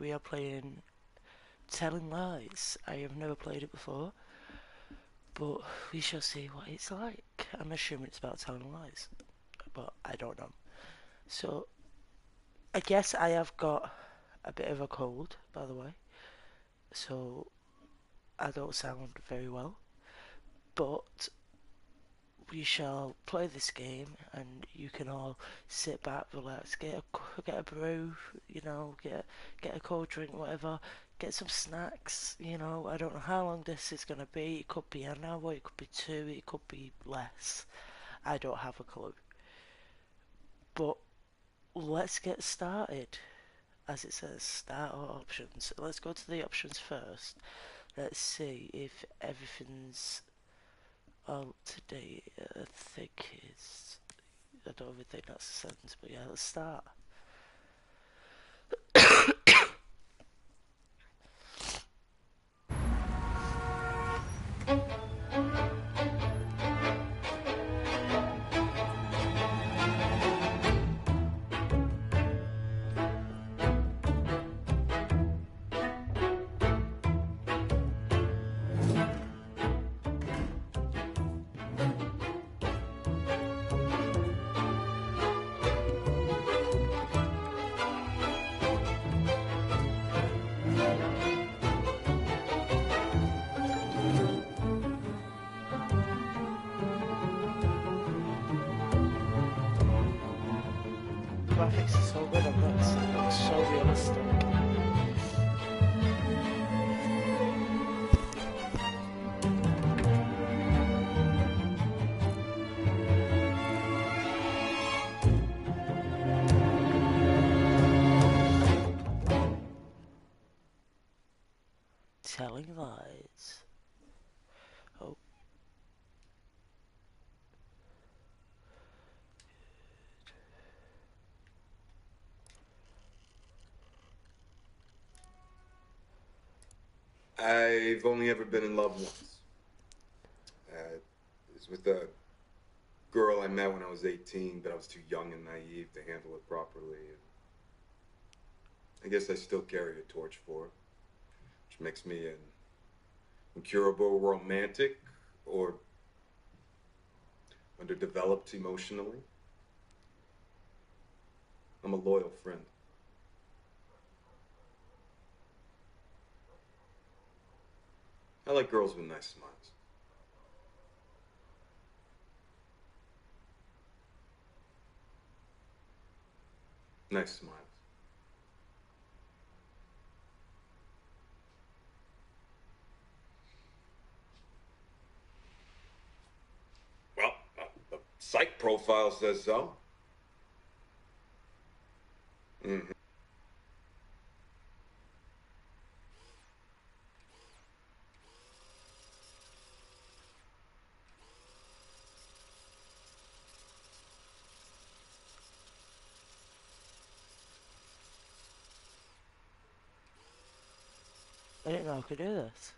we are playing Telling Lies. I have never played it before, but we shall see what it's like. I'm assuming it's about telling lies, but I don't know. So, I guess I have got a bit of a cold, by the way, so I don't sound very well, but we shall play this game and you can all sit back, relax, get a brew, get a cold drink, whatever, get some snacks, I don't know how long this is gonna be. It could be an hour, it could be two, it could be less. I don't have a clue. But let's get started. As it says, start our options. Let's go to the options first. Let's see if everything's up to date. I think it's I don't even think that's a sentence, but yeah, let's start. Graphics are so good on this, it looks so realistic. Telling lies. Oh, I've only ever been in love once. It was with a girl I met when I was 18, but I was too young and naive to handle it properly. I guess I still carry a torch for it, which makes me an incurable romantic or underdeveloped emotionally. I'm a loyal friend. I like girls with nice smiles. Nice smiles. Well, the psych profile says so. Mm-hmm. I didn't know I could do this.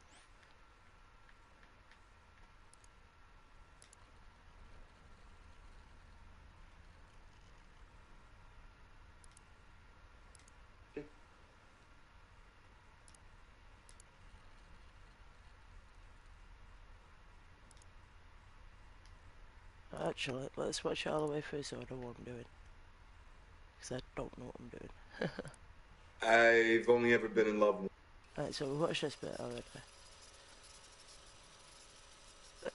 Actually, let's watch it all the way through so I know what I'm doing. Because I don't know what I'm doing. I've only ever been in love once. Right, so we watched this bit already.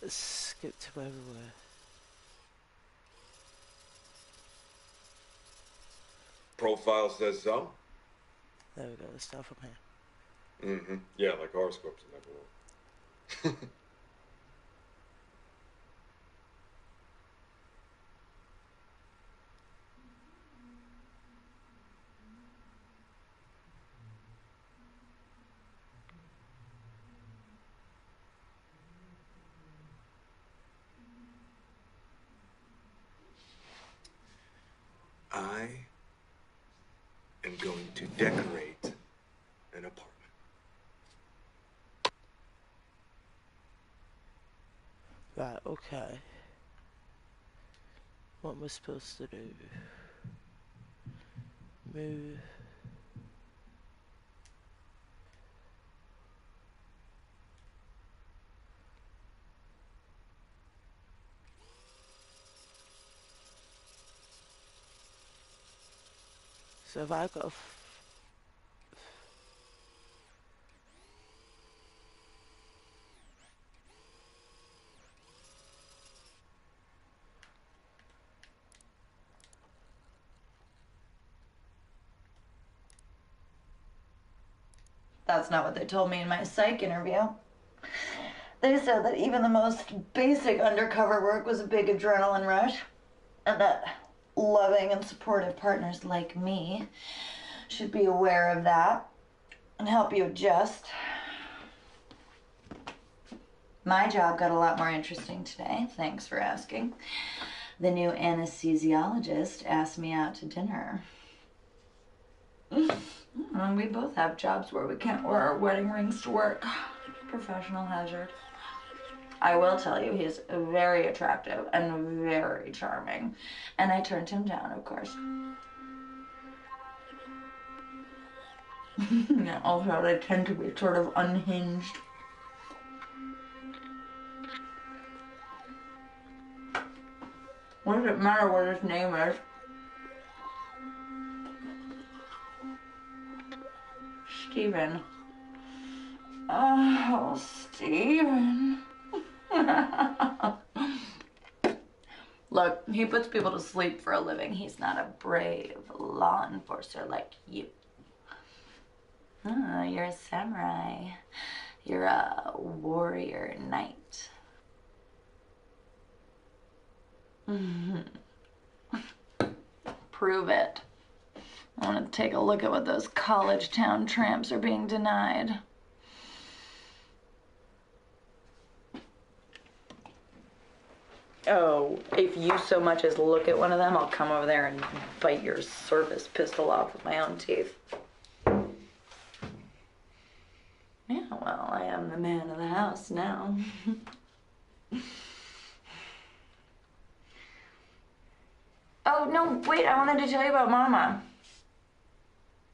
Let's skip to where we were. Profile says so. There we go, let's start from here. Mm-hmm. Yeah, like horoscopes never will. I am going to decorate an apartment. Right, okay. What am I supposed to do? Move. So if I got a That's not what they told me in my psych interview. They said that even the most basic undercover work was a big adrenaline rush, and that loving and supportive partners like me should be aware of that and help you adjust. My job got a lot more interesting today, thanks for asking. The new anesthesiologist asked me out to dinner. We both have jobs where we can't wear our wedding rings to work. Professional hazard. I will tell you, he's very attractive and very charming. And I turned him down, of course. Also, they tend to be sort of unhinged. What does it matter what his name is? Steven. Oh, Steven. Look, he puts people to sleep for a living. He's not a brave law enforcer like you. Oh, you're a samurai. You're a warrior knight. Prove it. I want to take a look at what those college town tramps are being denied. Oh, if you so much as look at one of them, I'll come over there and bite your service pistol off with my own teeth. Yeah, well, I am the man of the house now. Oh, no, wait, I wanted to tell you about Mama.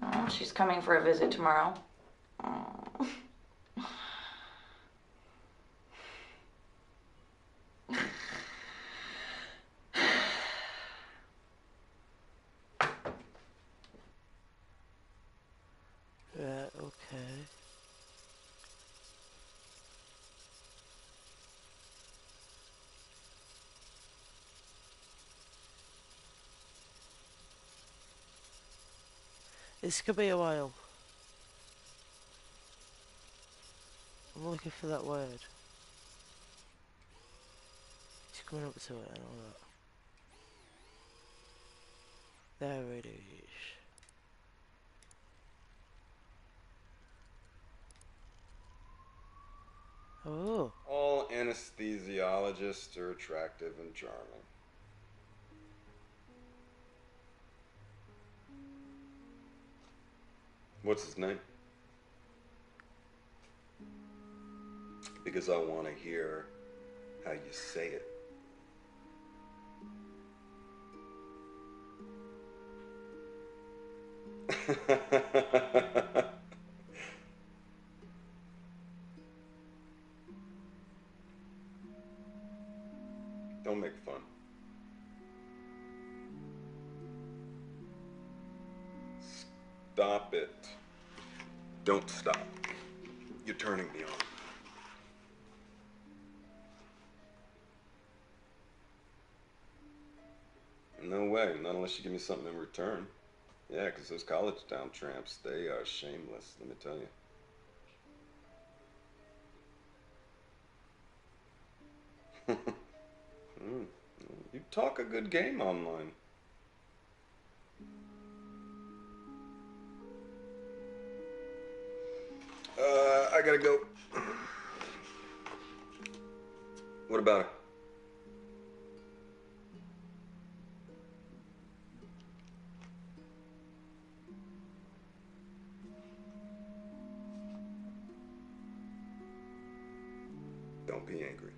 Oh, she's coming for a visit tomorrow. Oh. right, okay. This could be a while. I'm looking for that word. It's coming up to it, I know that. There it is. Oh. All anesthesiologists are attractive and charming. What's his name? Because I want to hear how you say it. Don't make fun. Stop it. Don't stop. You're turning me on. No way, not unless you give me something in return. Yeah, because those college town tramps, they are shameless, let me tell you. You talk a good game online. I gotta go. What about it? Don't be angry.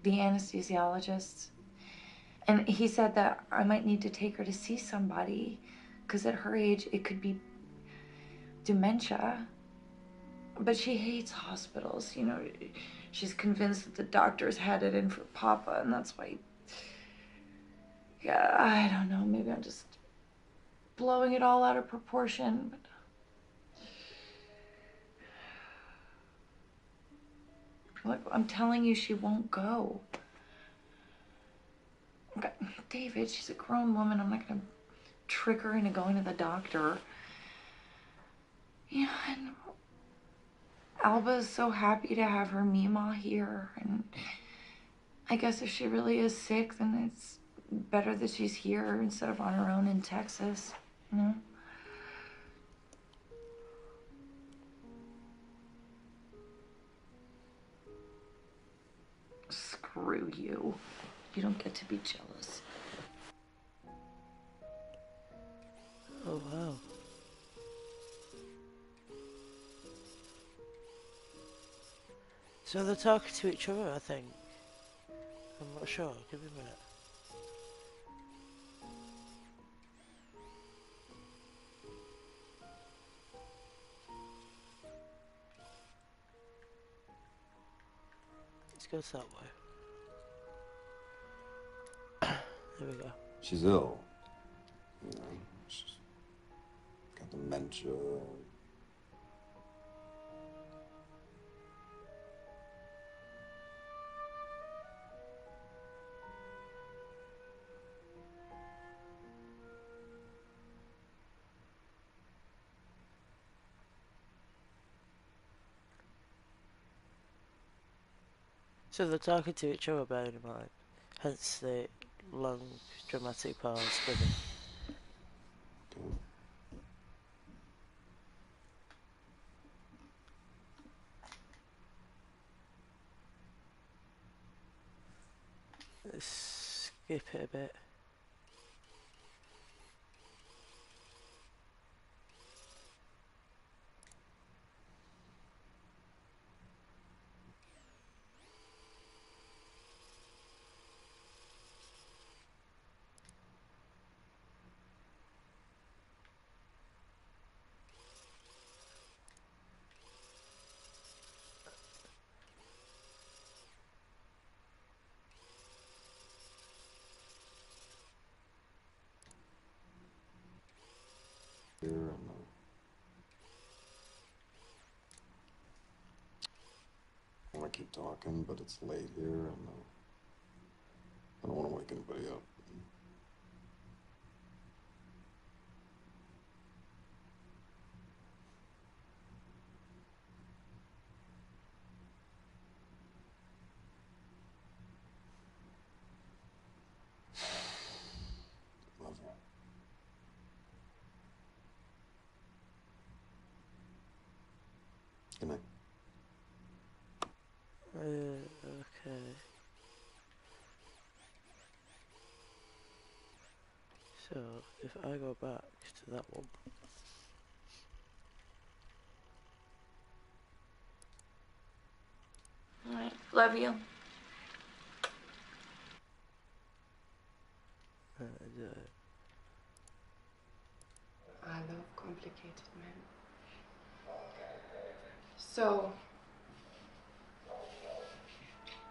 the anesthesiologist. And he said that I might need to take her to see somebody because at her age it could be dementia. But she hates hospitals, you know. She's convinced that the doctors had it in for Papa, and that's why. Yeah, I don't know. Maybe I'm just blowing it all out of proportion. But look, I'm telling you, she won't go. Okay, David, she's a grown woman. I'm not gonna trick her into going to the doctor. Yeah, and Alba's so happy to have her Mima here, and I guess if she really is sick, then it's better that she's here instead of on her own in Texas, you know? Screw you. You don't get to be jealous. Oh, wow. So they're talking to each other, I think. I'm not sure. Give me a minute. Let's go that way. There we go. She's ill. You know, she's got dementia. So they're talking to each other, bearing in mind. Hence the long, dramatic pause with it. Okay. Let's skip it a bit. Here and I want to keep talking, but it's late here, and I don't want to wake anybody up. Love you. Good night. Okay. So, if I go back to that one. Alright, love you. Uh, I love complicated men. So,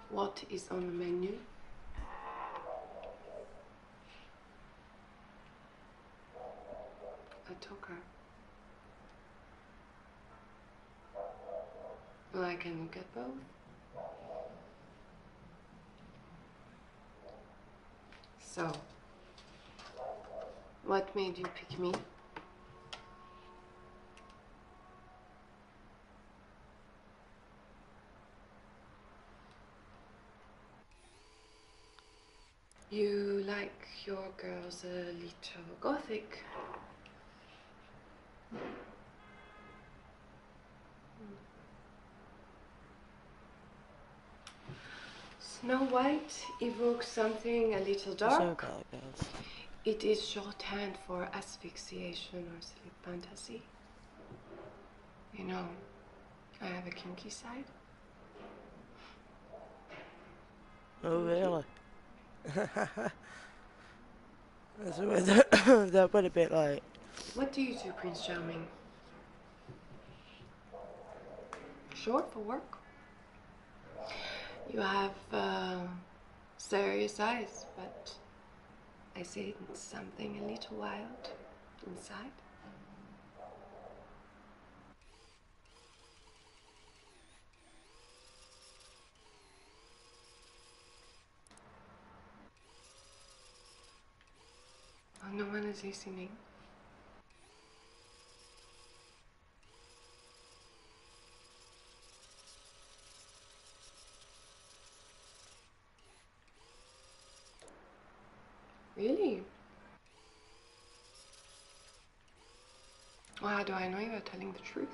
what is on the menu? A talker. Well, I can look at both. So, what made you pick me? You like your girls a little gothic. Snow White evokes something a little sorry dark. about that, guys. It is shorthand for asphyxiation or sleep fantasy. You know, I have a kinky side. Oh, really? So that went a bit like... What do you do, Prince Charming? Short for work? You have serious eyes, but I see something a little wild inside. Oh, no one is listening. Really? Well, how do I know you are telling the truth?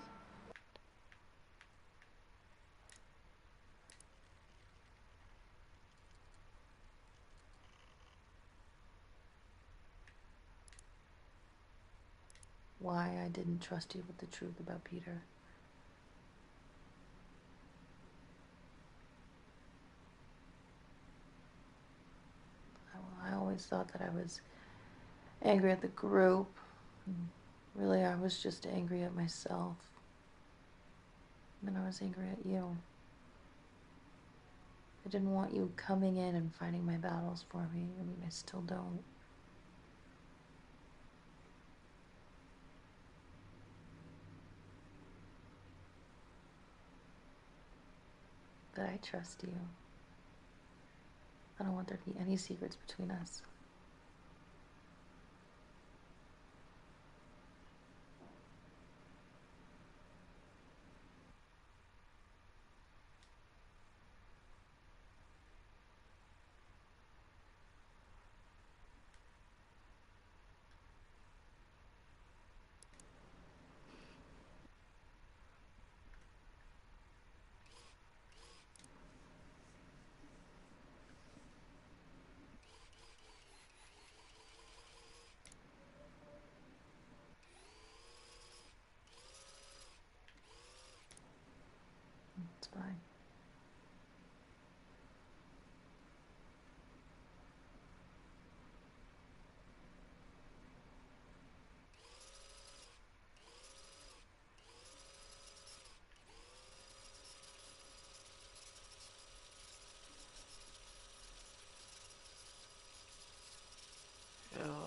Why I didn't trust you with the truth about Peter. I always thought that I was angry at the group. Really, I was just angry at myself. And I was angry at you. I didn't want you coming in and fighting my battles for me. I mean, I still don't. But I trust you. I don't want there to be any secrets between us. It's fine.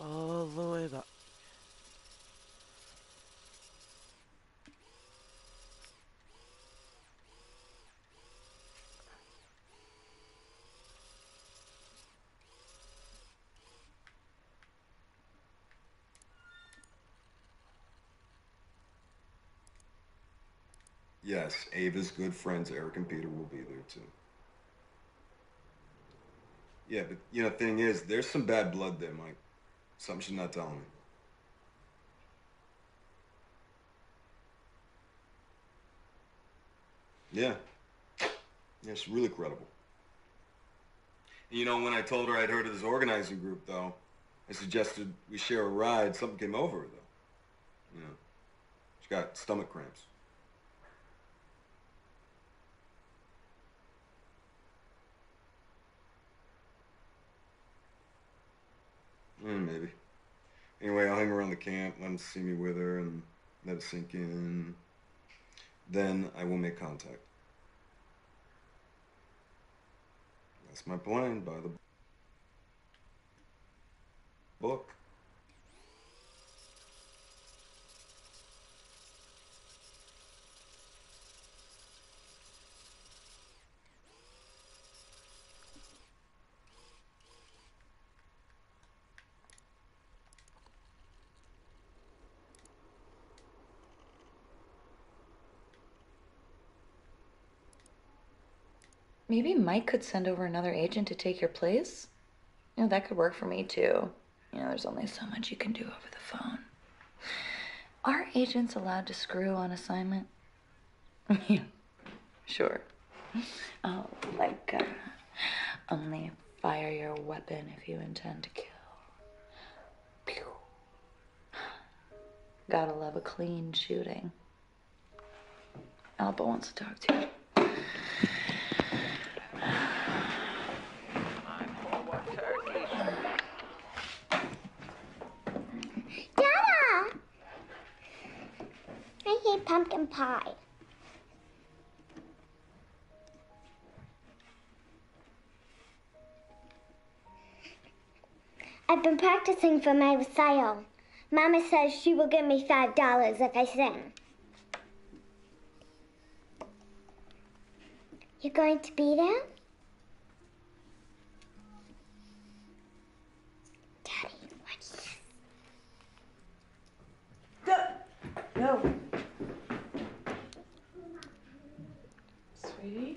all the way back. Yes, Ava's good friends, Eric and Peter, will be there too. Yeah, but thing is, there's some bad blood there, Mike. Something she's not telling me. Yeah. Yeah, she's really credible. And when I told her I'd heard of this organizing group, though, I suggested we share a ride. Something came over her, though. She got stomach cramps. Maybe. Anyway, I'll hang around the camp, let them see me with her, and let it sink in. Then I will make contact. That's my plan, by the book. Maybe Mike could send over another agent to take your place. That could work for me too. There's only so much you can do over the phone. Are agents allowed to screw on assignment? Yeah, sure. Oh, like, only fire your weapon if you intend to kill. Pew. Gotta love a clean shooting. Alba wants to talk to you. say pumpkin pie. I've been practicing for my recital. Mama says she will give me $5 if I sing. You going to be there? Daddy, what's this? No. Sweetie?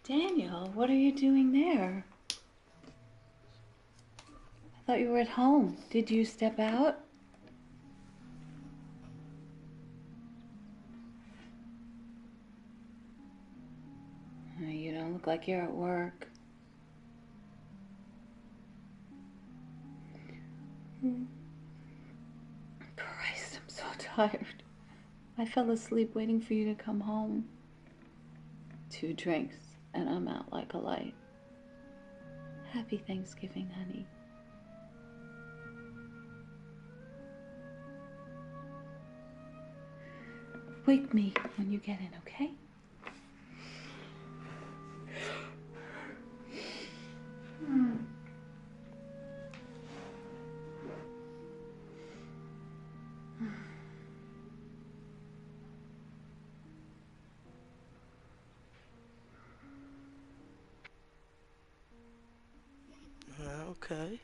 Daniel, what are you doing there? I thought you were at home. Did you step out? You don't look like you're at work. Christ, I'm so tired. I fell asleep waiting for you to come home. 2 drinks, and I'm out like a light. Happy Thanksgiving, honey. Wake me when you get in, okay? Okay.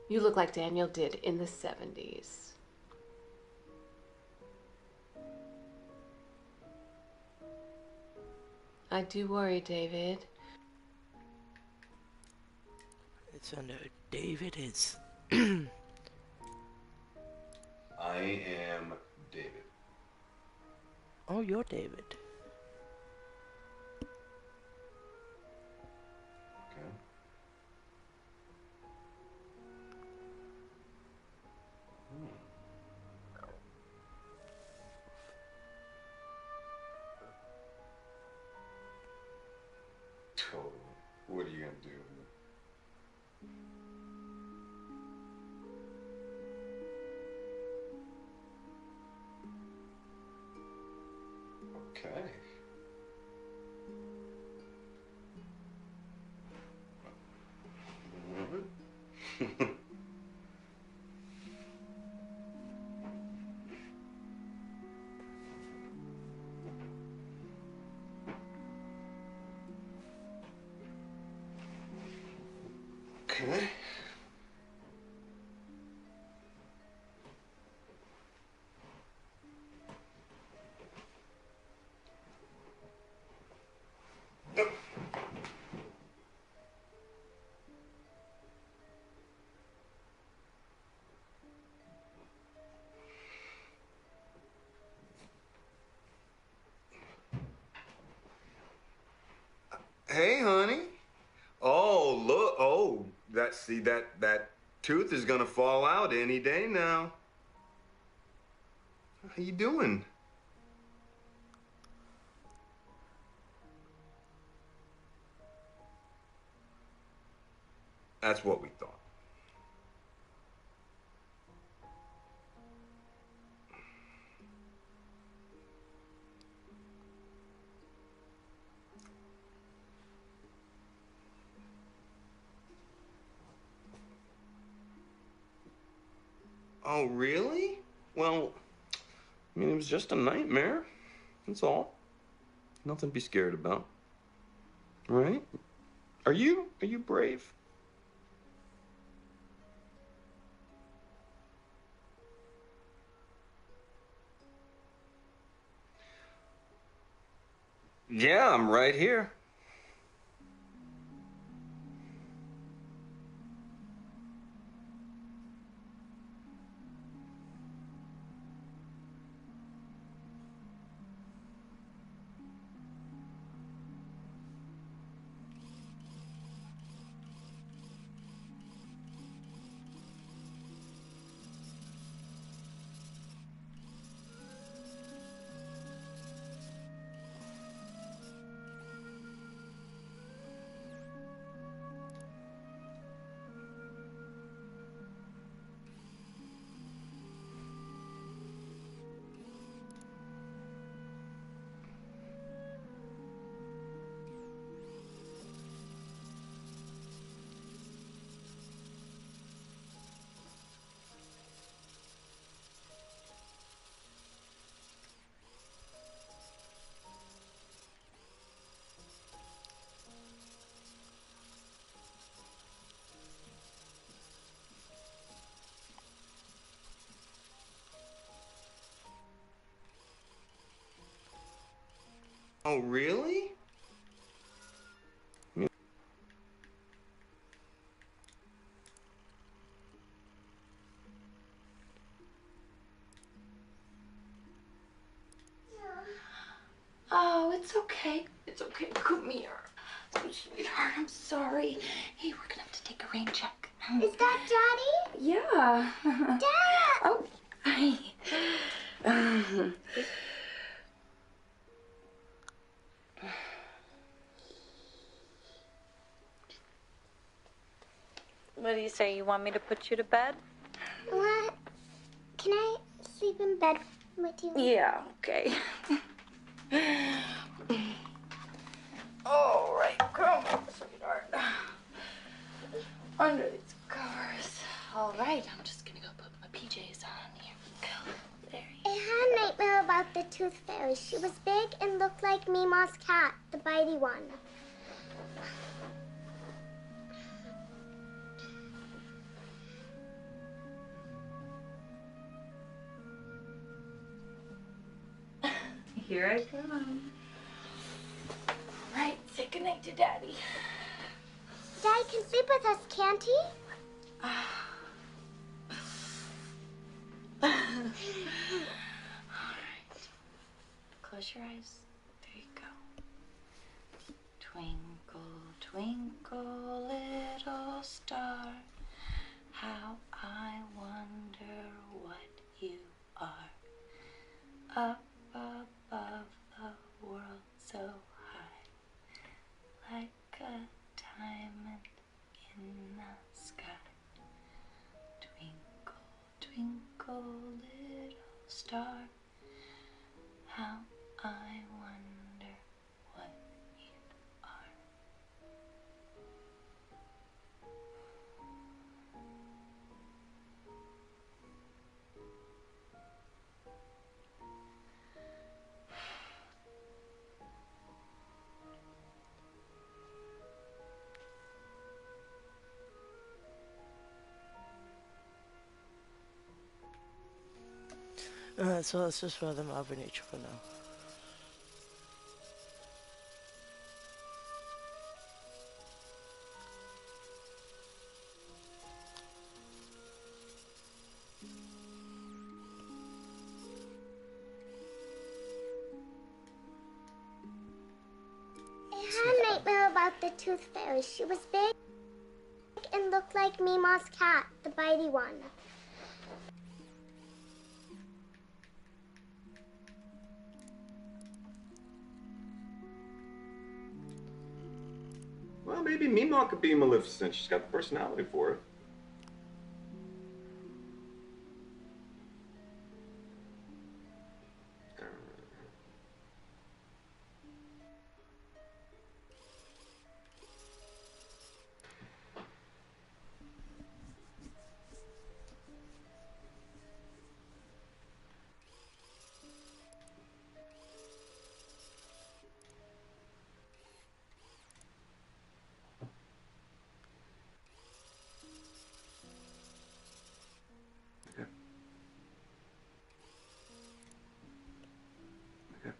You look like Daniel did in the 70s. I do worry, David. It's under David is. I am David. Oh, you're David. Okay. Totally. What are you gonna do? Okay. Okay. Hey, honey. Oh, look. Oh, that tooth is gonna fall out any day now. How you doing? That's what we thought. Oh, really? Well, I mean, it was just a nightmare. That's all. Nothing to be scared about. Right? Are you brave? Yeah, I'm right here. Oh, really? Oh, it's okay. It's okay. Come here. Sweetheart, I'm sorry. Hey, we're gonna have to take a rain check. Is that Daddy? Yeah. Dad! Oh, hi. What do you say? You want me to put you to bed? What? Can I sleep in bed with you? Yeah, okay. All right, come on, sweetheart. Under these covers. All right, I'm just gonna go put my PJs on. Here we go. There you I had a nightmare about the tooth fairy. She was big and looked like Mima's cat, the bitey one. Here I come. All right, say goodnight to Daddy. Daddy can sleep with us, can't he? All right. Close your eyes. There you go. Twinkle, twinkle, little star, how I wonder what you are. Up above the world so high, like a diamond in the sky. Twinkle, twinkle, little star, how I wonder what you are. So let's just wear them over each other now. I had a nightmare about the tooth fairy. She was big and looked like Mima's cat, the bitey one. Well, maybe Mima could be Maleficent. She's got the personality for it. Okay. Okay.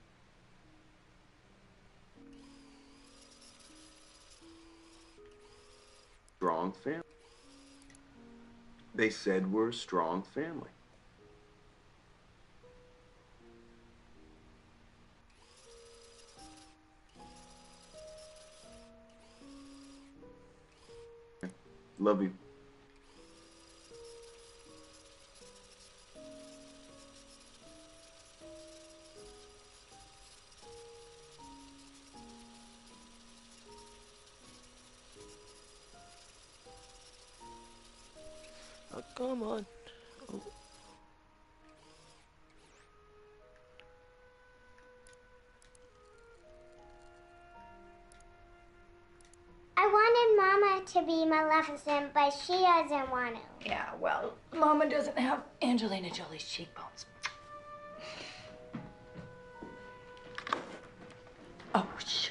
Strong family. They said we're a strong family. Love you. Oh, come on. Oh. I wanted Mama to be Maleficent, but she doesn't want to. Yeah, well, Mama doesn't have Angelina Jolie's cheekbones. Oh, shh.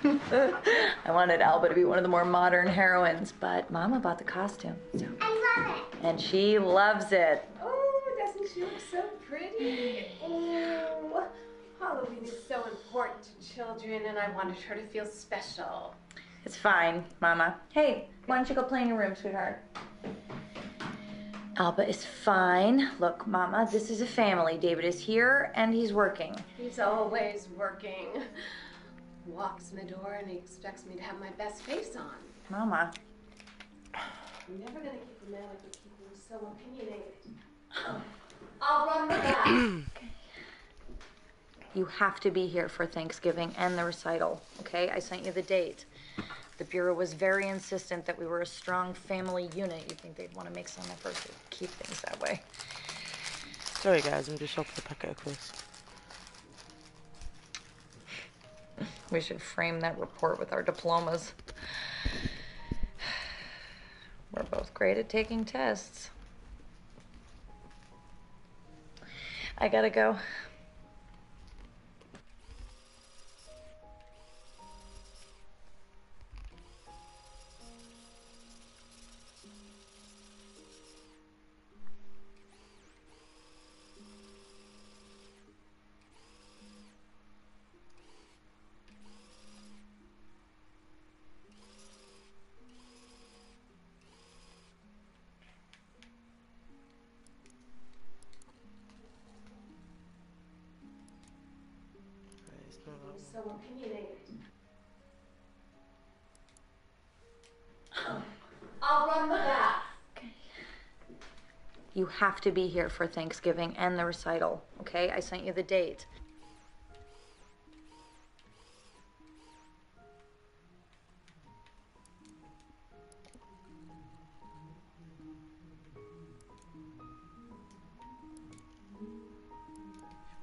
I wanted Alba to be one of the more modern heroines, but Mama bought the costume. So. I love it. And she loves it. Oh, doesn't she look so pretty? Oh, Halloween is so important to children, and I wanted her to feel special. It's fine, Mama. Hey, why don't you go play in your room, sweetheart? Alba is fine. Look, Mama, this is a family. David is here, and he's working. He's always working. Walks in the door, and he expects me to have my best face on. Mama. I'm never going to keep a man like you keep him so opinionated. I'll run the back. You have to be here for Thanksgiving and the recital, okay? I sent you the date. The Bureau was very insistent that we were a strong family unit. You'd think they'd want to make some effort to keep things that way. Sorry guys, I'm just off the packet of crisps. We should frame that report with our diplomas. We're both great at taking tests. I gotta go. So opinionated. I'll run the bath. You have to be here for Thanksgiving and the recital, okay? I sent you the date.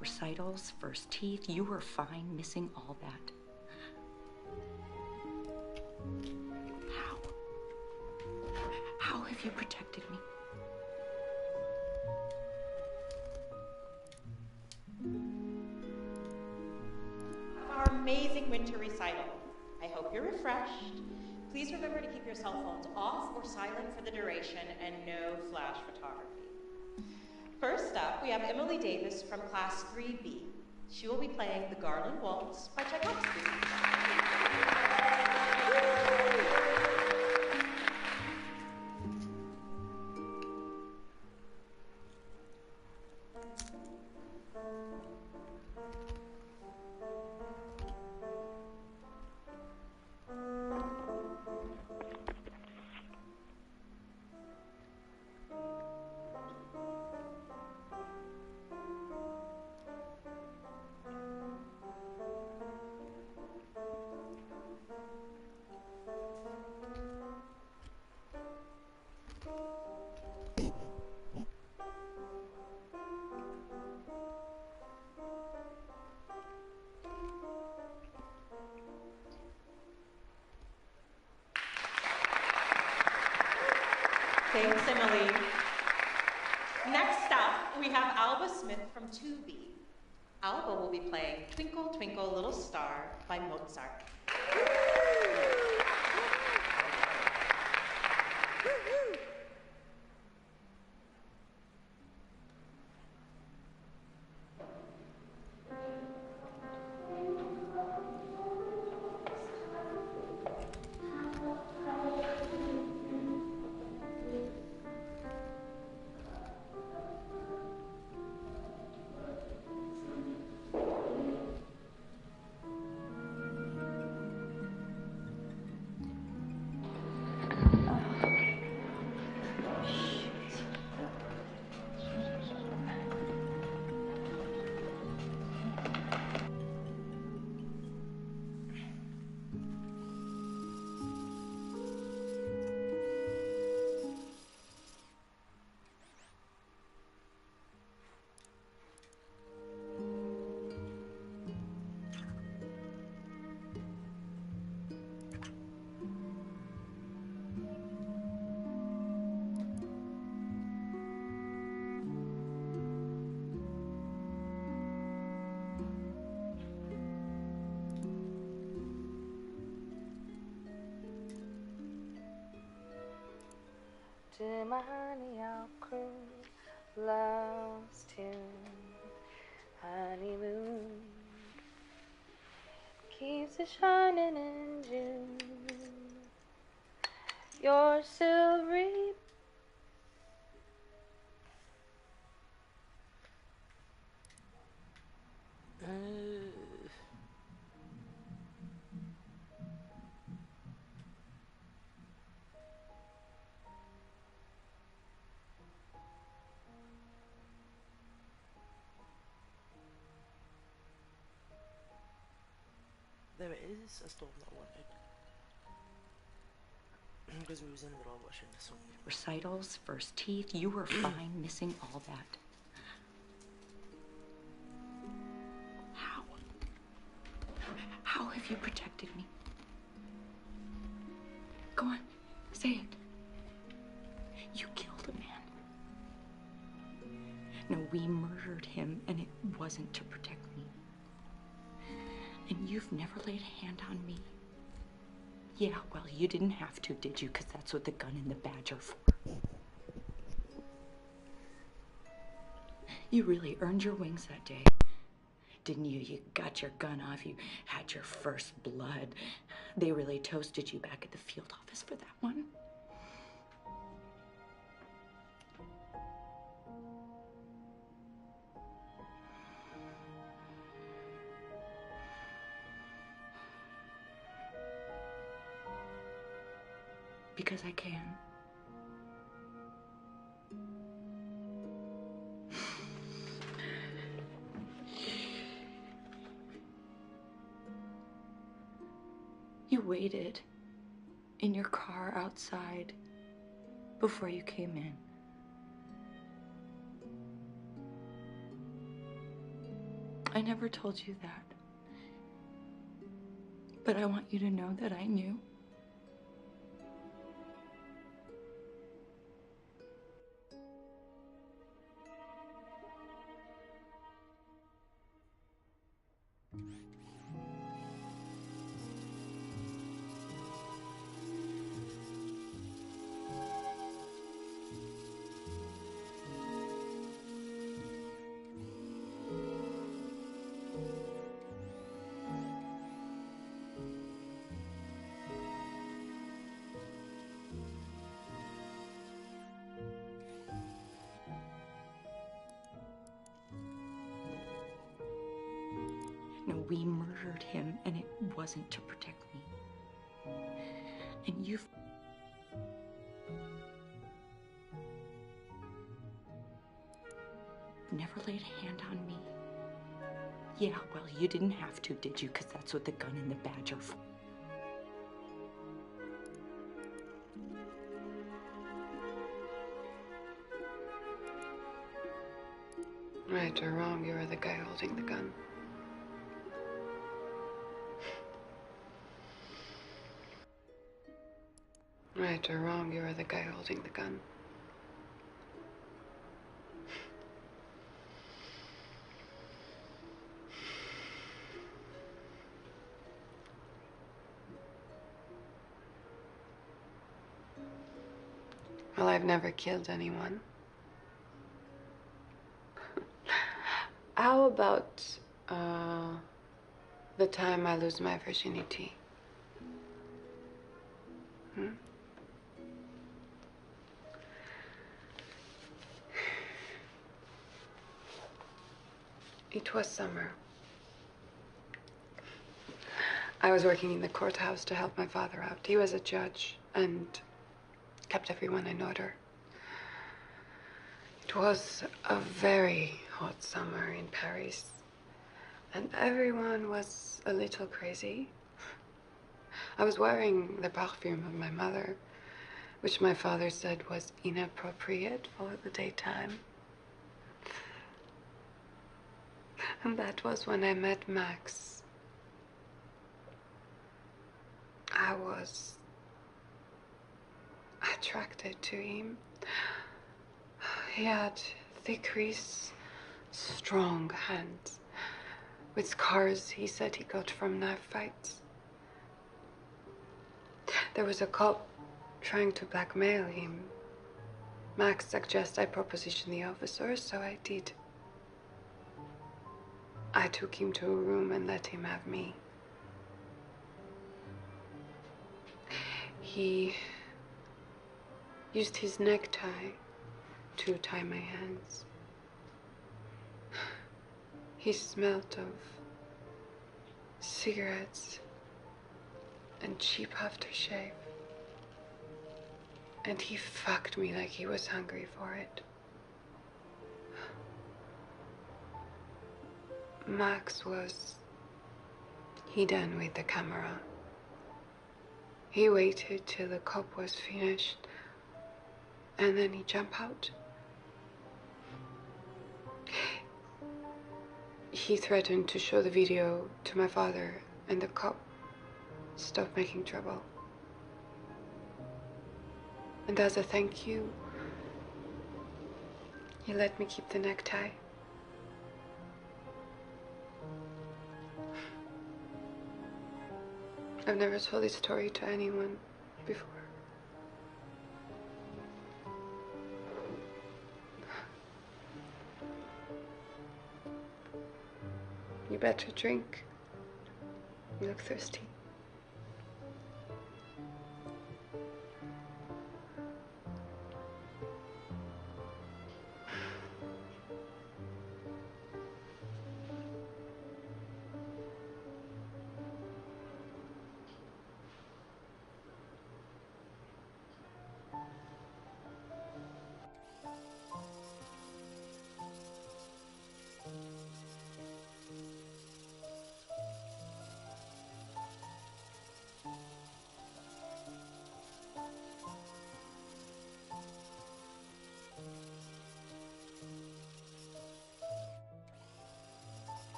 Recitals, first teeth, you were fine missing all that. How? How have you protected me? Our amazing winter recital. I hope you're refreshed. Please remember to keep your cell phones off or silent for the duration and no flash photography. First up, we have Emily Davis from Class 3B. She will be playing the Garland Waltz by Tchaikovsky. Thanks, Emily. Next up, we have Alba Smith from 2B. Alba will be playing Twinkle, Twinkle, Little Star by Mozart. To my honey, I'll croon love's tune, honeymoon. keeps a shining in June. Your silvery. There it is, a storm that I wanted. Because we was in the middle of watching this one. Recitals, first teeth, you were fine missing all that. How? How have you protected me? Go on, say it. You killed a man. No, we murdered him, and it wasn't to protect me. And you've never laid a hand on me. Yeah, well, you didn't have to, did you? Because that's what the gun and the badge are for. You really earned your wings that day, didn't you? You got your gun off, you had your first blood. They really toasted you back at the field office for that one. Because I can. You waited in your car outside before you came in. I never told you that. But I want you to know that I knew. No, we murdered him, and it wasn't to protect me. And you've never laid a hand on me. Yeah, well, you didn't have to, did you? Because that's what the gun and the badge are for. Right or wrong, you were the guy holding the gun. Right or wrong, you were the guy holding the gun. Well, I've never killed anyone. How about the time I lose my virginity? Hmm? It was summer. I was working in the courthouse to help my father out. He was a judge and kept everyone in order. It was a very hot summer in Paris, and everyone was a little crazy. I was wearing the perfume of my mother, which my father said was inappropriate for the daytime. And that was when I met Max. I was attracted to him. He had thick wrists, strong hands, with scars he said he got from knife fights. There was a cop trying to blackmail him. Max suggested I proposition the officer, so I did. I took him to a room and let him have me. He used his necktie to tie my hands. He smelt of cigarettes and cheap aftershave. And he fucked me like he was hungry for it. Max was... he done with the camera. He waited till the cop was finished, and then he jumped out. He threatened to show the video to my father, and the cop stopped making trouble. And as a thank you, he let me keep the necktie. I've never told this story to anyone before. You better drink. You look thirsty.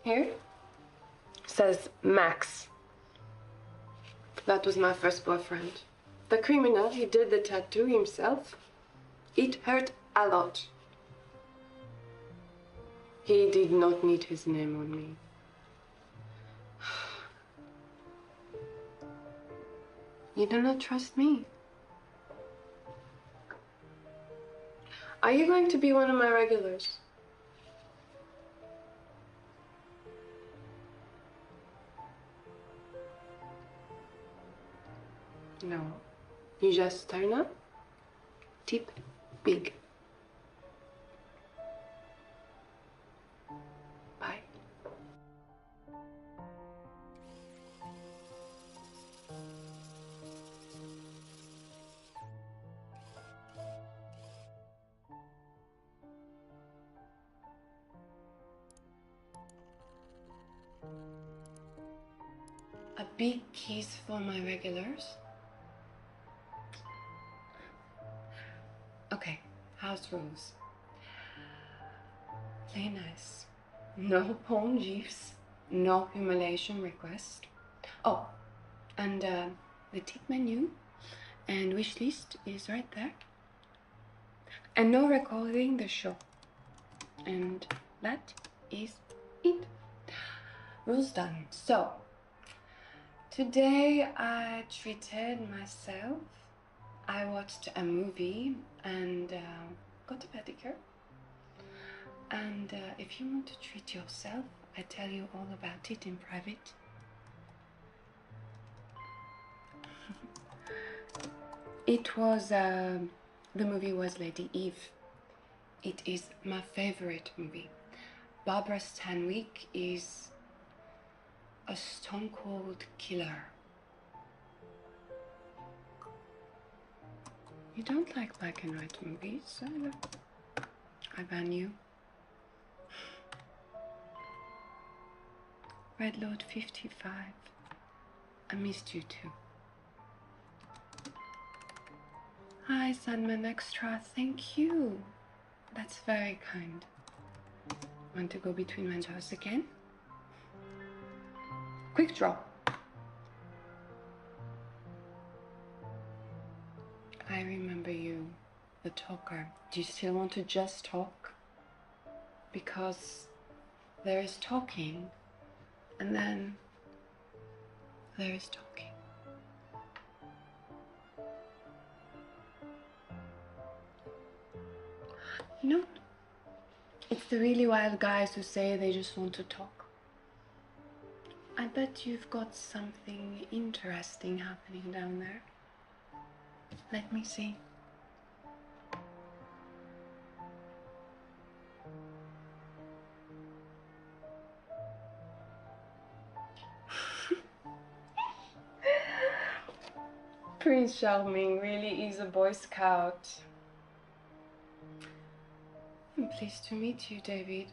Here says Max. That was my first boyfriend. The criminal, he did the tattoo himself. It hurt a lot. He did not need his name on me. You do not trust me. Are you going to be one of my regulars? No. You just turn up, tip big. Bye. A big kiss for my regulars. Okay, house rules. Play nice. No porn gifs. No humiliation request. Oh, and the tip menu and wish list is right there. And no recording the show. And that is it. Rules done. So, today I treated myself. I watched a movie and got a pedicure. And if you want to treat yourself, I tell you all about it in private. It was, the movie was Lady Eve. It is my favorite movie. Barbara Stanwyck is a stone cold killer. You don't like black and white movies, so I ban you. Red Lord 55. I missed you too. Hi, Sandman Extra. Thank you. That's very kind. Want to go between my jaws again? Quick draw. I remember you, the talker. Do you still want to just talk? Because there is talking, and then there is talking. You know, it's the really wild guys who say they just want to talk. I bet you've got something interesting happening down there. Let me see. Prince Charming really is a Boy Scout. I'm pleased to meet you, David.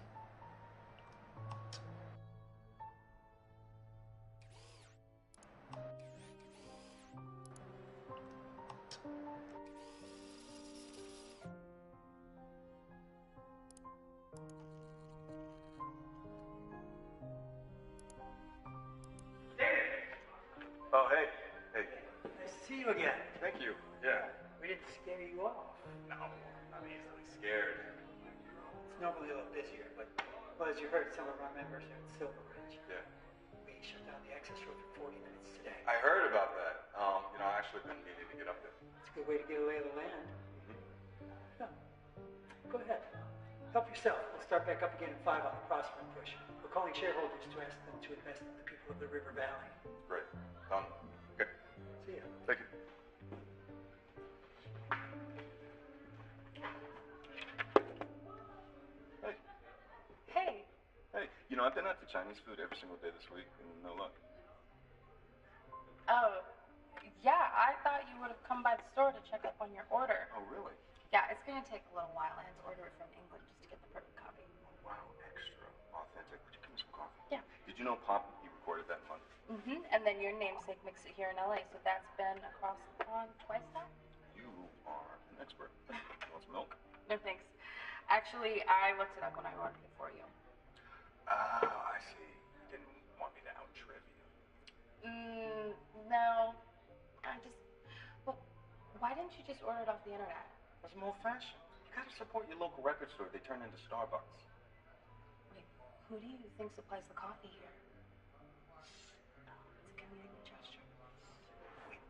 Oh, hey. Hey. Nice to see you again. Thank you. Yeah. We didn't scare you off. No, I'm easily scared. It's normally a little busier, but well, as you heard, some of our members are at Silver Ridge. Yeah. We shut down the access road for 40 minutes today. I heard about that. I actually been meaning to get up there. It's a good way to get a lay of the land. Mm-hmm. Yeah. Go ahead. Help yourself. We'll start back up again at 5 on the Prosper push. We're calling shareholders to ask them to invest in the people of the River Valley. Great. Done. Okay. See ya. Thank you. Hey. Hey. Hey. I've been out to Chinese food every single day this week, and no luck. Oh, yeah, I thought you would have come by the store to check up on your order. Oh, really? Yeah, it's going to take a little while. I had to order it from England just to get the perfect copy. Wow, extra authentic. Would you give me some coffee? Yeah. Did you know Pop, he recorded that in London? Mm-hmm. And then your namesake mixed it here in LA, so that's been across the pond twice now? You are an expert. You want some milk? No, thanks. Actually, I looked it up when I ordered it for you. Oh, I see. You didn't want me to out-trivia. No. Well, why didn't you just order it off the internet? It was more fashion. You gotta support your local record store. They turn into Starbucks. Wait, who do you think supplies the coffee here? It's a community gesture. Wait,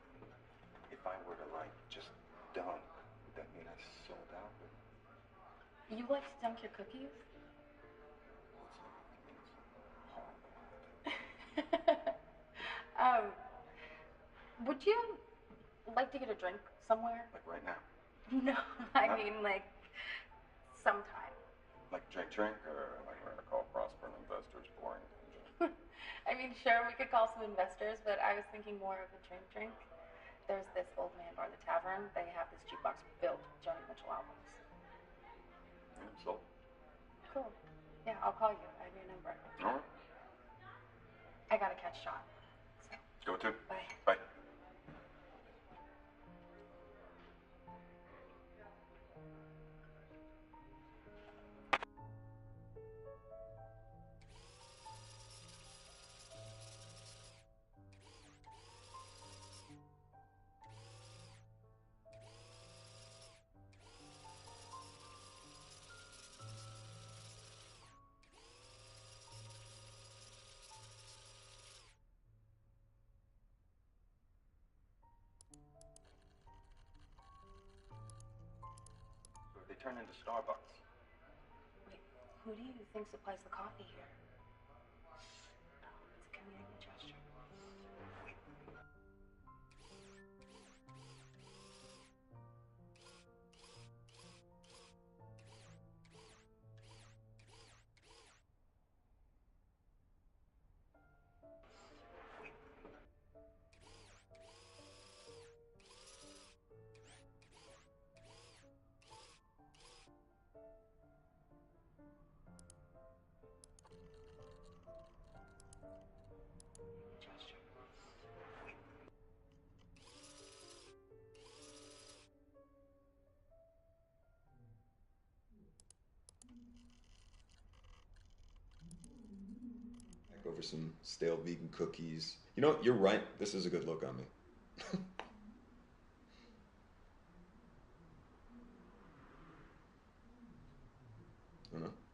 if I were to, just dunk, would that mean I sold out? You like to dunk your cookies? Would you like to get a drink somewhere? Like right now? No, I mean sometime. Like drink, or like we're gonna call Prosper investors boring? I mean, sure, we could call some investors, but I was thinking more of a drink. There's this old man bar, the tavern. They have this jukebox filled with Joni Mitchell albums. Yeah, so. Cool. Yeah, I'll call you. I have your number. All right. I gotta catch Sean. Go to. Bye. Bye. They turn into Starbucks. Wait, who do you think supplies the coffee here? It's a community gesture. Wait. Gesture. Back over some stale vegan cookies. You're right. This is a good look on me.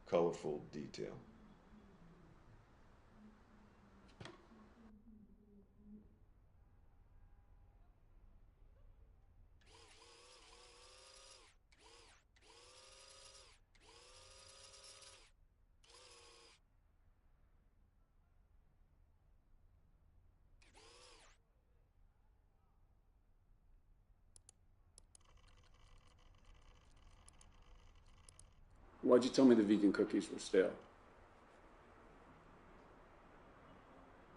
Colorful detail. Why'd you tell me the vegan cookies were stale?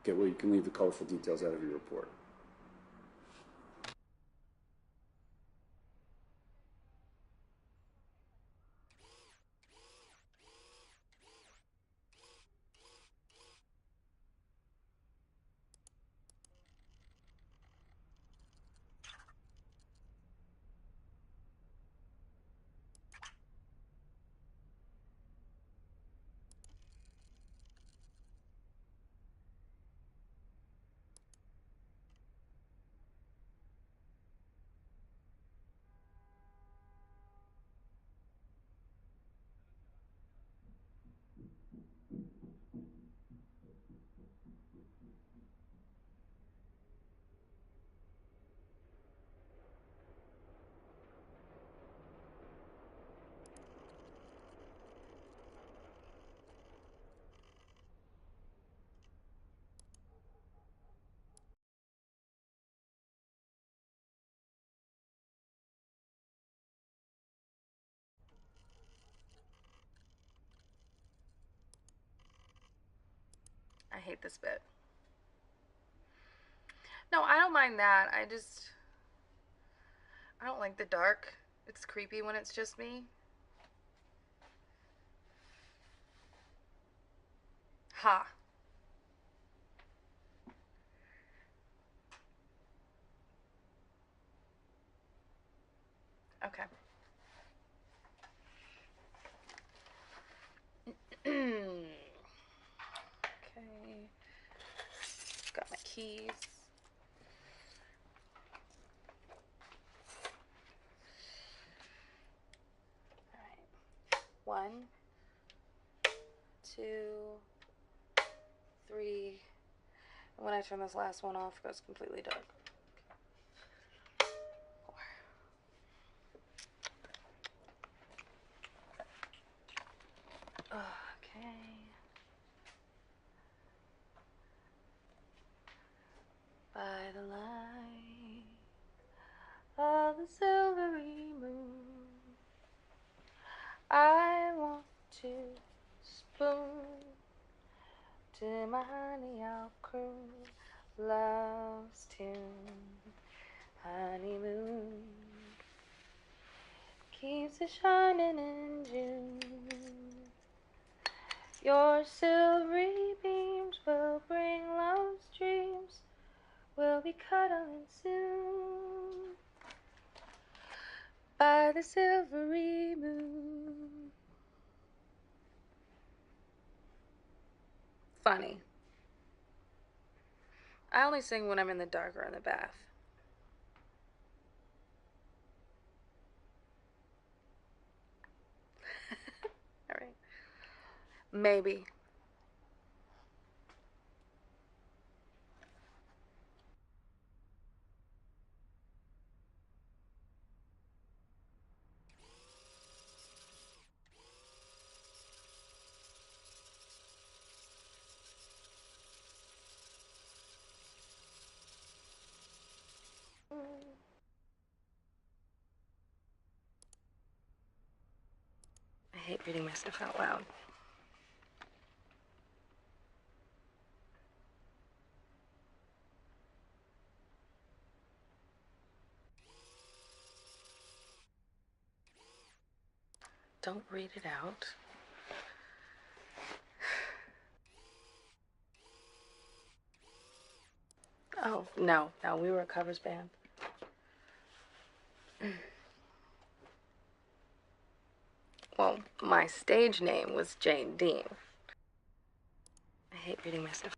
Okay, well, you can leave the colorful details out of your report. I hate this bit. No, I don't mind that. I don't like the dark. It's creepy when it's just me. Ha. Okay. Okay. Got my keys. All right. 1, 2, 3. And when I turn this last one off, it goes completely dark. 4. Okay. By the light of the silvery moon, I want to spoon to my honey, I'll croon love's tune. Honeymoon keeps it shining in June. Your silvery beams will bring love's dreams. We'll be cuddling soon by the silvery moon. Funny. I only sing when I'm in the dark or in the bath. All right. Maybe. I hate reading my stuff out loud. Don't read it out. Oh, no, we were a covers band. Well, my stage name was Jane Dean. I hate reading my stuff.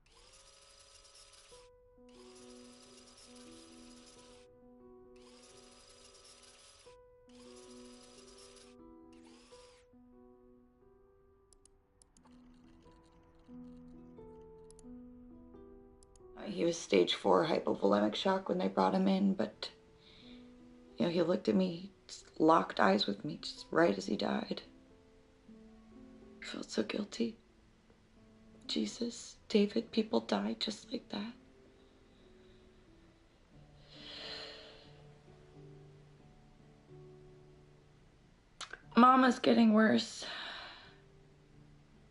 He was stage 4 hypovolemic shock when they brought him in, but, he looked at me, just locked eyes with me, just right as he died. I felt so guilty. Jesus, David, people die just like that. Mama's getting worse.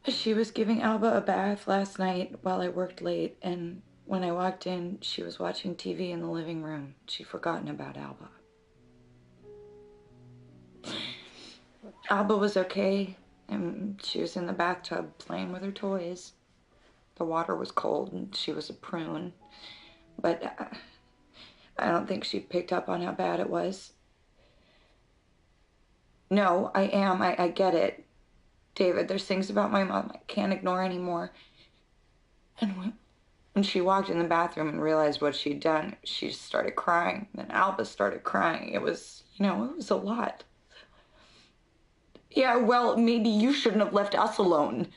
She was giving Alba a bath last night while I worked late, and when I walked in, she was watching TV in the living room. She'd forgotten about Alba. Alba was okay, and she was in the bathtub playing with her toys. The water was cold, and she was a prune, but I don't think she picked up on how bad it was. No, I am. I get it. David, there's things about my mom I can't ignore anymore. And when she walked in the bathroom and realized what she'd done, she just started crying. Then Alba started crying. It was, it was a lot. Yeah, well, maybe you shouldn't have left us alone.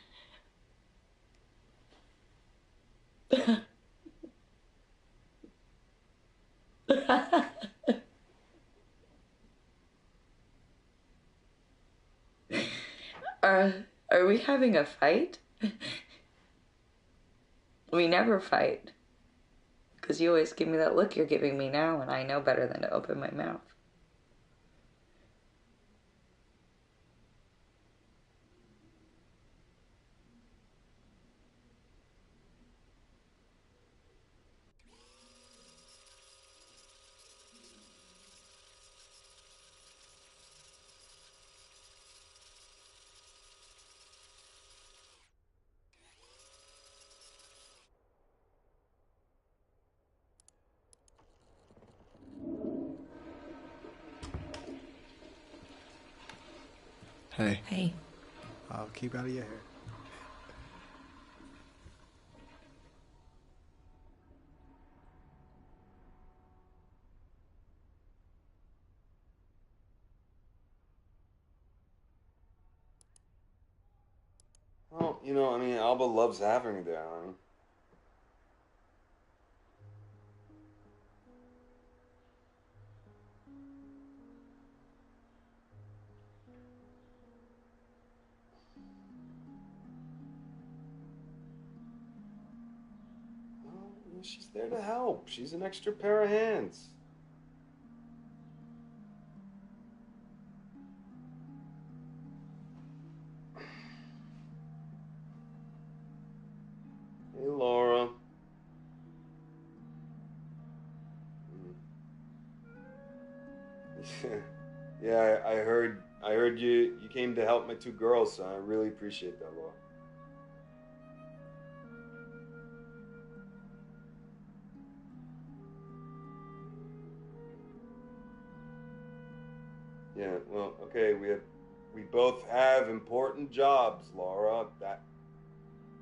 Are we having a fight? We never fight. Because you always give me that look you're giving me now, and I know better than to open my mouth. Hey. Hey. I'll keep out of your hair. Well, Alba loves having me there, honey. Well, she's there to help. She's an extra pair of hands. Hey, Laura. Yeah, I heard you came to help my two girls, so I really appreciate that, Laura. Yeah, well, okay, we both have important jobs, Laura.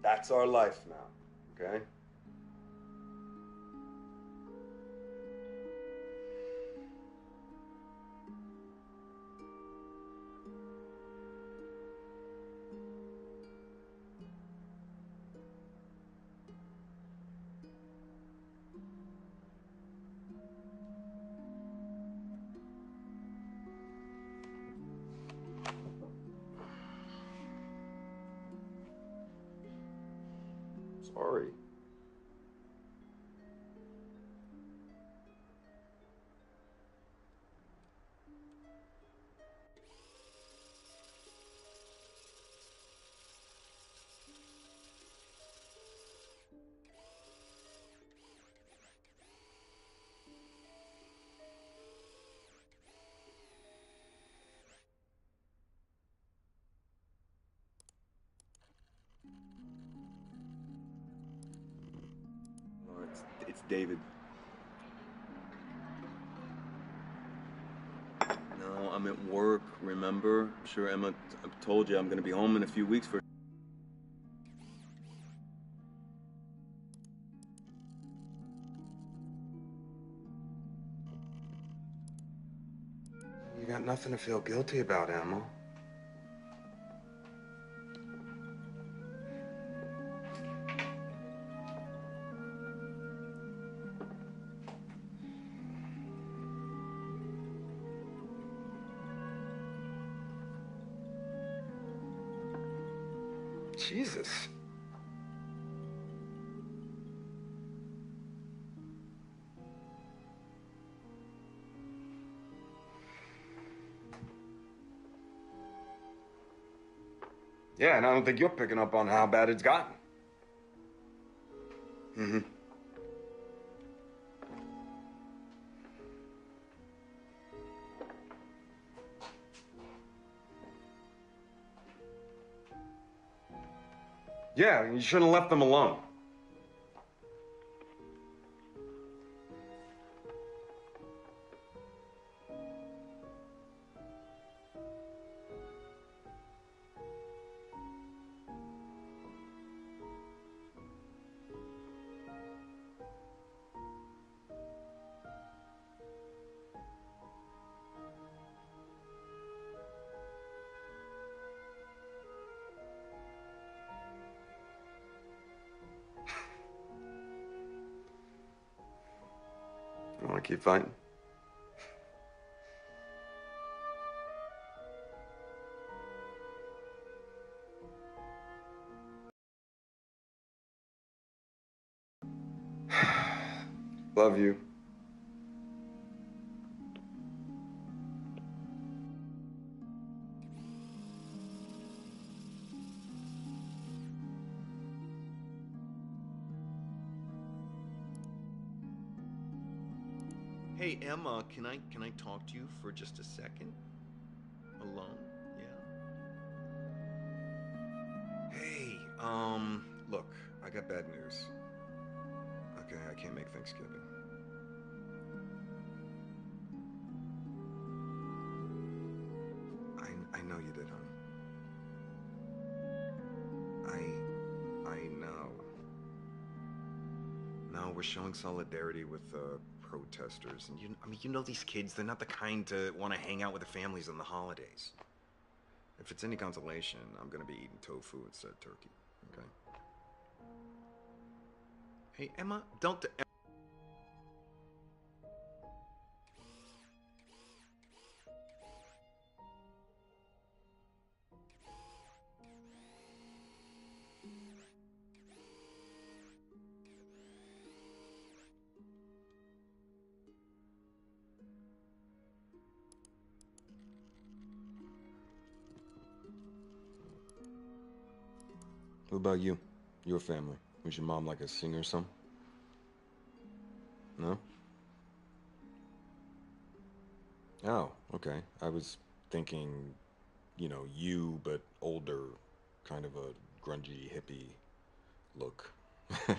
That's our life now, okay? Sorry. Laura, it's David. No, I'm at work, remember? I'm sure Emma told you I'm gonna be home in a few weeks for... You got nothing to feel guilty about, Emma. Jesus. Yeah, and I don't think you're picking up on how bad it's gotten. Mm-hmm. Yeah, you shouldn't have left them alone. You want to keep fighting? Love you. Hey, Emma, can I talk to you for just a second? Alone? Yeah? Hey, look, I got bad news. Okay, I can't make Thanksgiving. I know you did, honey. I know. No, we're showing solidarity with protesters, and you know these kids. They're not the kind to want to hang out with their families on the holidays. If it's any consolation, I'm gonna be eating tofu instead of turkey. Okay. Hey, Emma, don't. What about you? Your family? Was your mom like a singer or something? No? Oh, okay. I was thinking, you, but older, kind of a grungy hippie look. I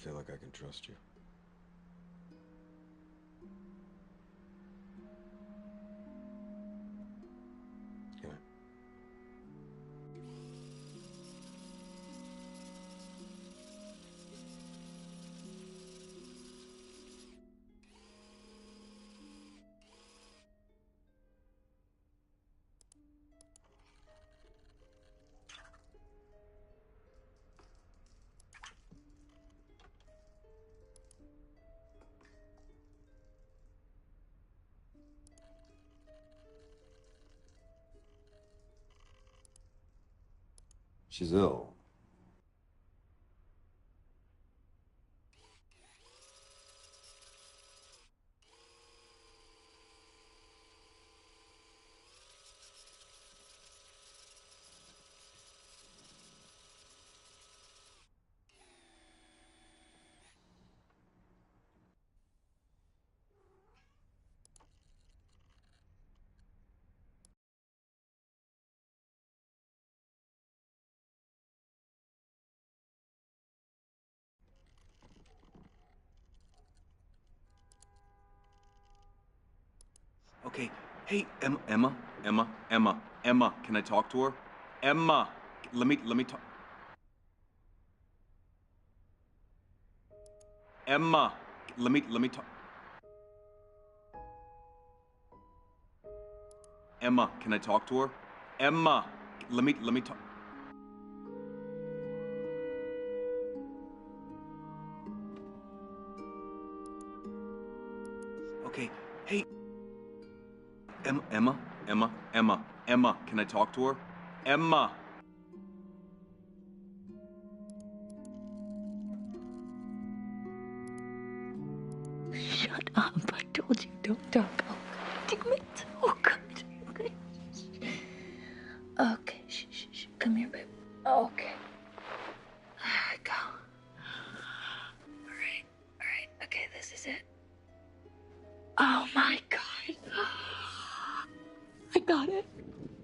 feel like I can trust you. Can I? She's ill. Okay. Hey, Emma, can I talk to her? Emma, let me talk. Emma, let me talk. Emma, can I talk to her? Emma, let me talk. Okay. Hey, Emma, can I talk to her? Emma. Shut up. I told you don't talk. Oh, God damn it. Oh, God. Okay. Okay, shh, shh, shh. Come here, babe. Okay. There we go. All right. Okay, this is it. Oh, my God. I got it.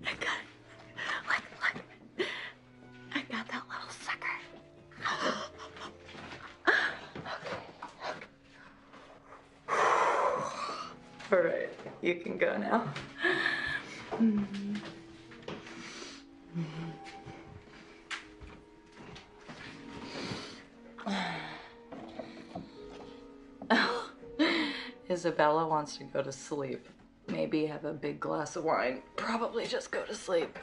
I got it. Look. I got that little sucker. All right, you can go now. Isabella wants to go to sleep. Maybe have a big glass of wine. Probably just go to sleep.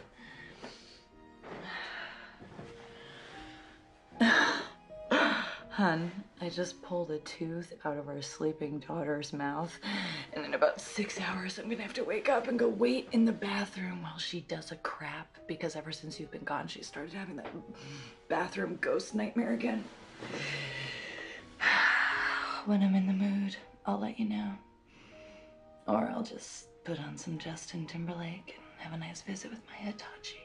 Hun, I just pulled a tooth out of our sleeping daughter's mouth, and in about 6 hours, I'm gonna have to wake up and go wait in the bathroom while she does a crap, because ever since you've been gone, she started having that bathroom ghost nightmare again. When I'm in the mood, I'll let you know. Or I'll just put on some Justin Timberlake and have a nice visit with my Hitachi.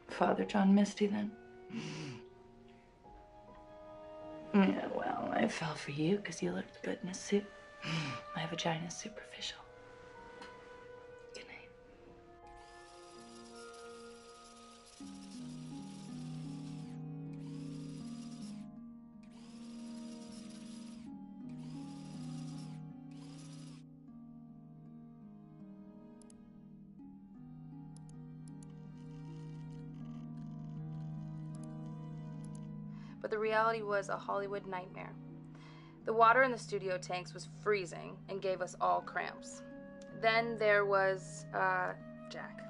Father John Misty, then. Yeah, well, I fell for you because you looked good in a suit. My vagina's superficial. Good night. But the reality was a Hollywood nightmare. The water in the studio tanks was freezing and gave us all cramps. Then there was, Jack.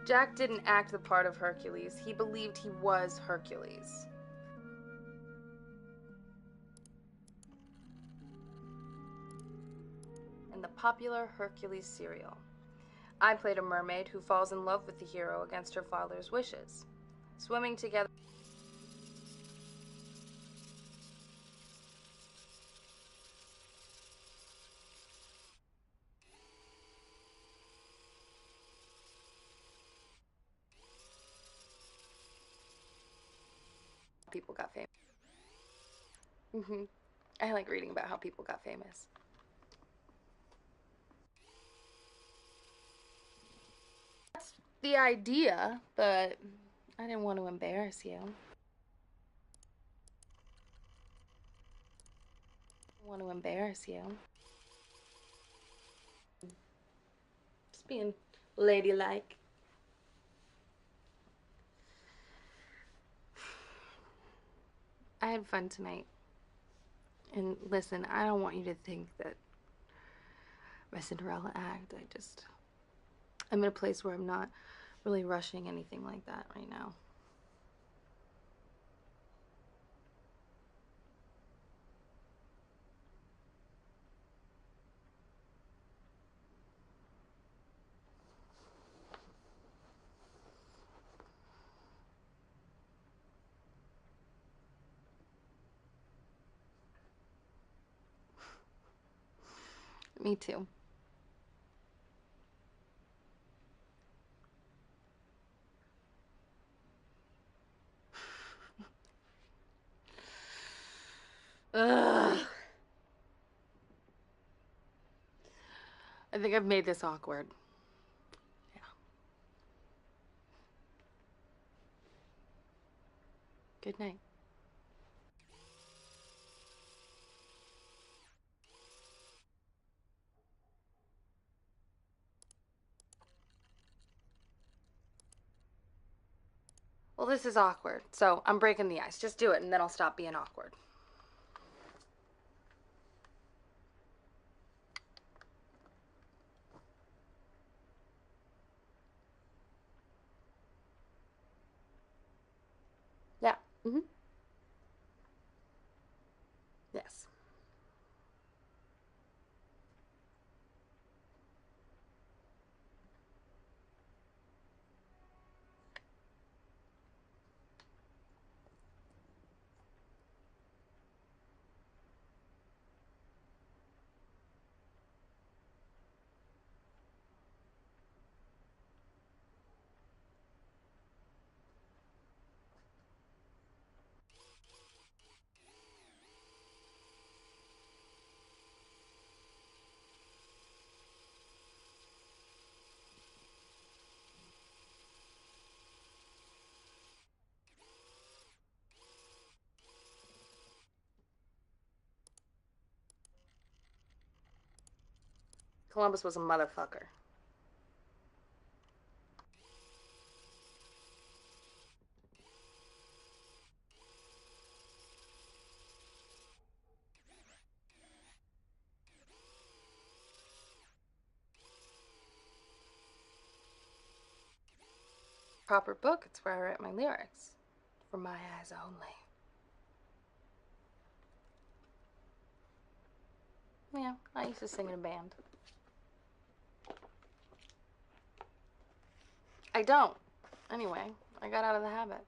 Jack didn't act the part of Hercules. He believed he was Hercules. In the popular Hercules serial, I played a mermaid who falls in love with the hero against her father's wishes. Swimming together. People got famous. I like reading about how people got famous. That's the idea, but I didn't want to embarrass you. Just being ladylike. I had fun tonight. And listen, I don't want you to think that my Cinderella act, I'm in a place where I'm not really rushing anything like that right now. Me too. Ugh. I think I've made this awkward. Yeah. Good night. Well, this is awkward, so I'm breaking the ice. Just do it, and then I'll stop being awkward. Yeah. Yes. Columbus was a motherfucker. Proper book, it's where I write my lyrics. For my eyes only. Yeah, I used to sing in a band. I don't. Anyway, I got out of the habit.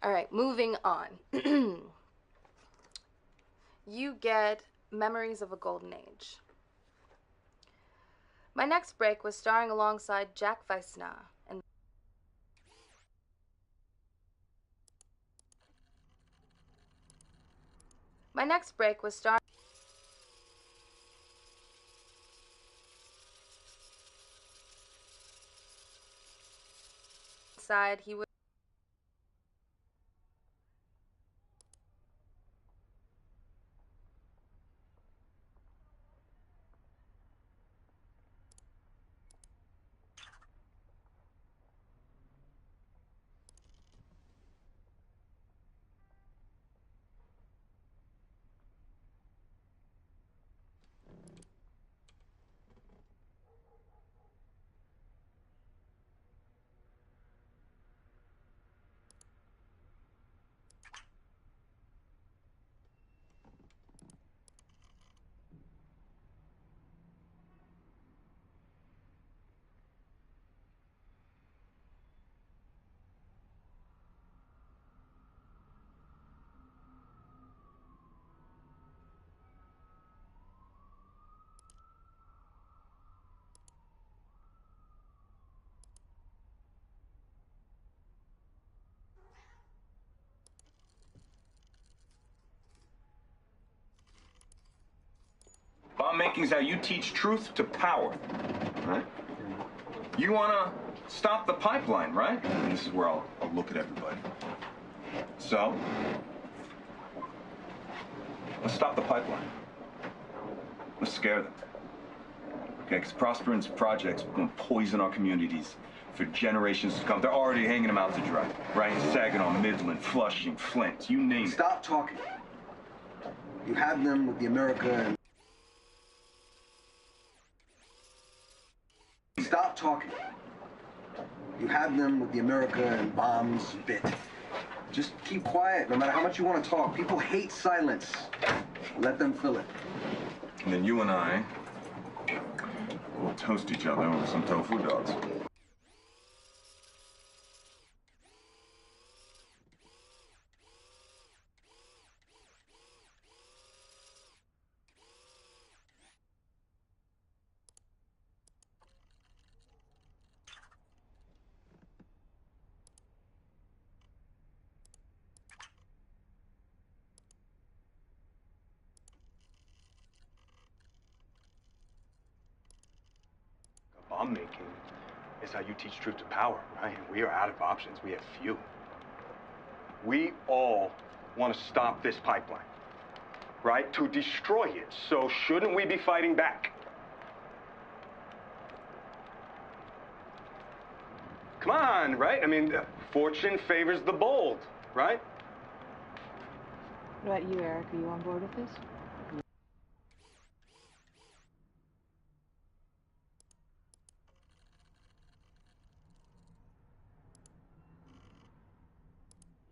All right, moving on. You get Memories of a Golden Age. My next break was starring alongside Jack Weissna and My next break was starring side he was Bomb making's how you teach truth to power, right? You wanna stop the pipeline, right? And this is where I'll look at everybody. So, let's stop the pipeline. Let's scare them. Okay, because Prosperon's projects are gonna poison our communities for generations to come. They're already hanging them out to dry, right? Saginaw, Midland, Flushing, Flint, you name it. Stop talking. You have them with the America and... Stop talking. You have them with the America and bombs bit. Just keep quiet, no matter how much you want to talk. People hate silence. Let them fill it. And then you and I will toast each other with some tofu dogs. Bomb making is how you teach truth to power, right? We are out of options. We have few. We all want to stop this pipeline, right? To destroy it. So shouldn't we be fighting back? Come on, right? I mean, fortune favors the bold, right? What about you, Eric? Are you on board with this?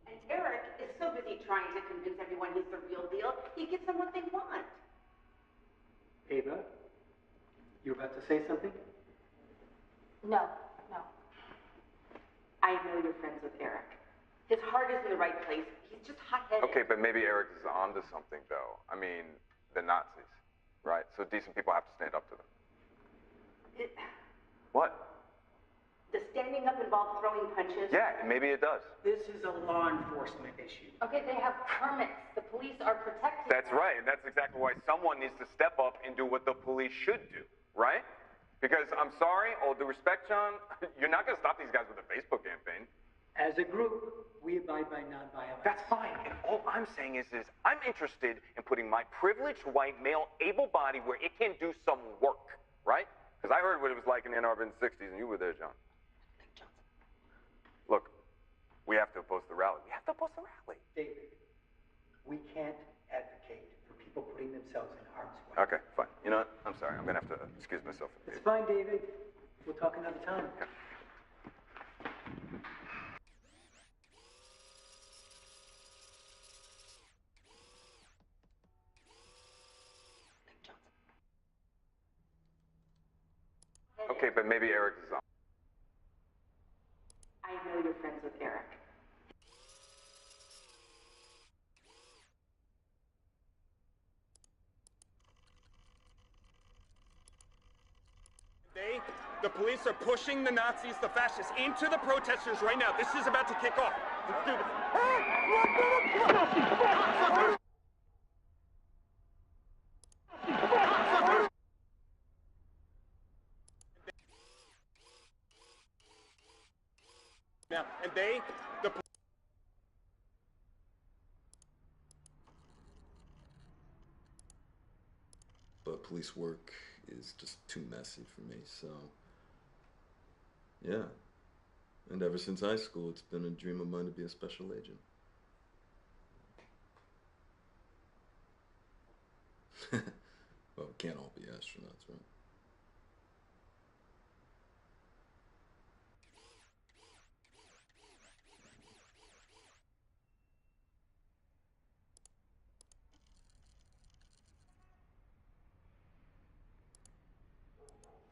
And Eric is so busy trying to convince everyone he's the real deal, he gives them what they want. Ava, you were about to say something? No. I know you're friends with Eric. His heart is in the right place. He's just hot-headed. Okay, but maybe Eric is onto something, though. I mean, the Nazis, right? So decent people have to stand up to them. What? Does standing up involve throwing punches? Yeah, maybe it does. This is a law enforcement issue. Okay, they have permits. The police are protected. That's right, and that's exactly why someone needs to step up and do what the police should do, right? Because I'm sorry, all due respect, John, you're not going to stop these guys with a Facebook campaign. As a group, we abide by nonviolence. That's fine. And all I'm saying is I'm interested in putting my privileged white male able body where it can do some work, right? Because I heard what it was like in Ann Arbor in the 60s, and you were there, John. Look, we have to oppose the rally. We have to oppose the rally. David, we can't advocate for people putting themselves in harm's way. Okay, fine. You know what? I'm sorry. I'm going to have to excuse myself. It's fine, David. We'll talk another time. Okay, but maybe Eric is on. I know you're friends with Eric. The police are pushing the Nazis, the fascists, into the protesters right now. This is about to kick off. Let's do this. Now, and the But police work is just too messy for me, so yeah. And ever since high school, it's been a dream of mine to be a special agent. Well, we can't all be astronauts, right?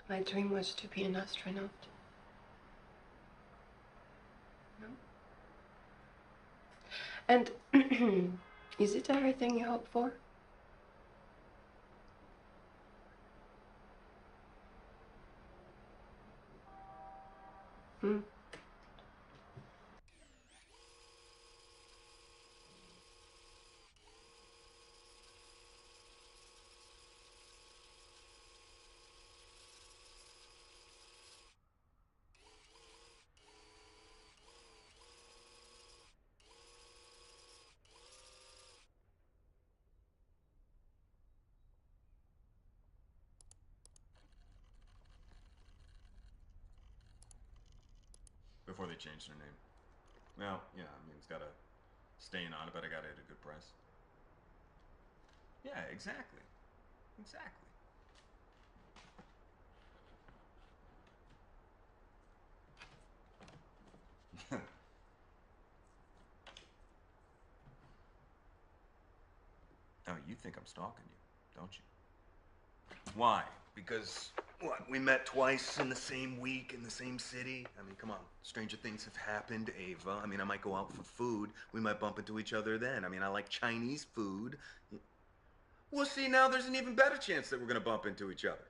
My dream was to be an astronaut. No? And is it everything you hope for? Hmm? Before they changed their name. Well, yeah, I mean, it's got a stain on it, but I got it at a good price. Yeah, exactly. Exactly. Oh, you think I'm stalking you, don't you? Why? Because, what, we met twice in the same week in the same city? I mean, come on. Stranger things have happened, Ava. I mean, I might go out for food. We might bump into each other then. I mean, I like Chinese food. Well, see, now there's an even better chance that we're going to bump into each other.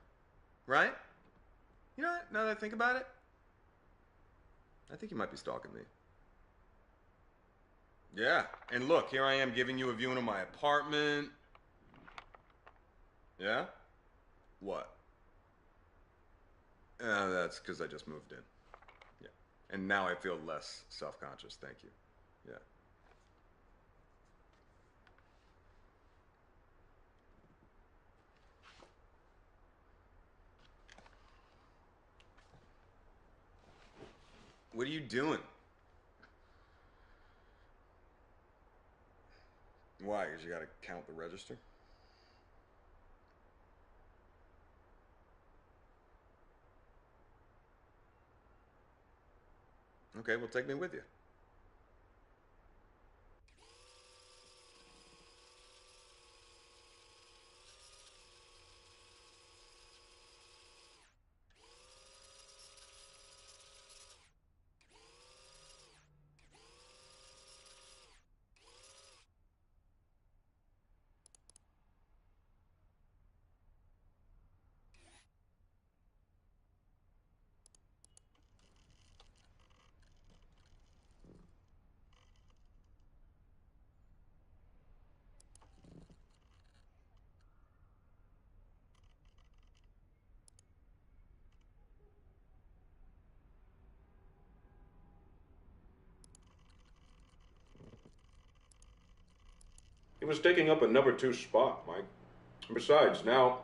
Right? You know what? Now that I think about it, I think you might be stalking me. Yeah. And look, here I am giving you a viewing of my apartment. Yeah? What? That's because I just moved in. Yeah. And now I feel less self-conscious. Thank you. Yeah. What are you doing? Why? Because you got to count the register? Okay, well, take me with you. He was taking up a number 2 spot, Mike. And besides, now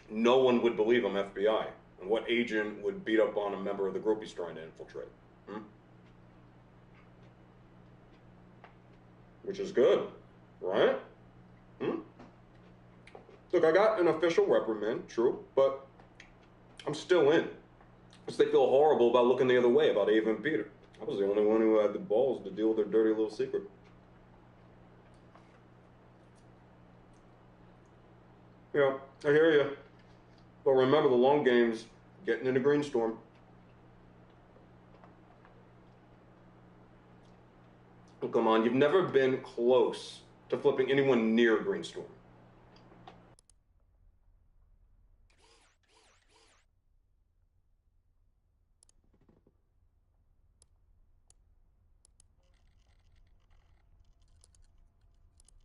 no one would believe I'm FBI. And what agent would beat up on a member of the group he's trying to infiltrate? Which is good, right? Look, I got an official reprimand, true, but I'm still in. Because they feel horrible about looking the other way about Ava and Peter. I was the only one who had the balls to deal with their dirty little secret. Yeah, I hear you. But remember, the long game's getting into Greenstorm. Oh, come on, you've never been close to flipping anyone near Greenstorm.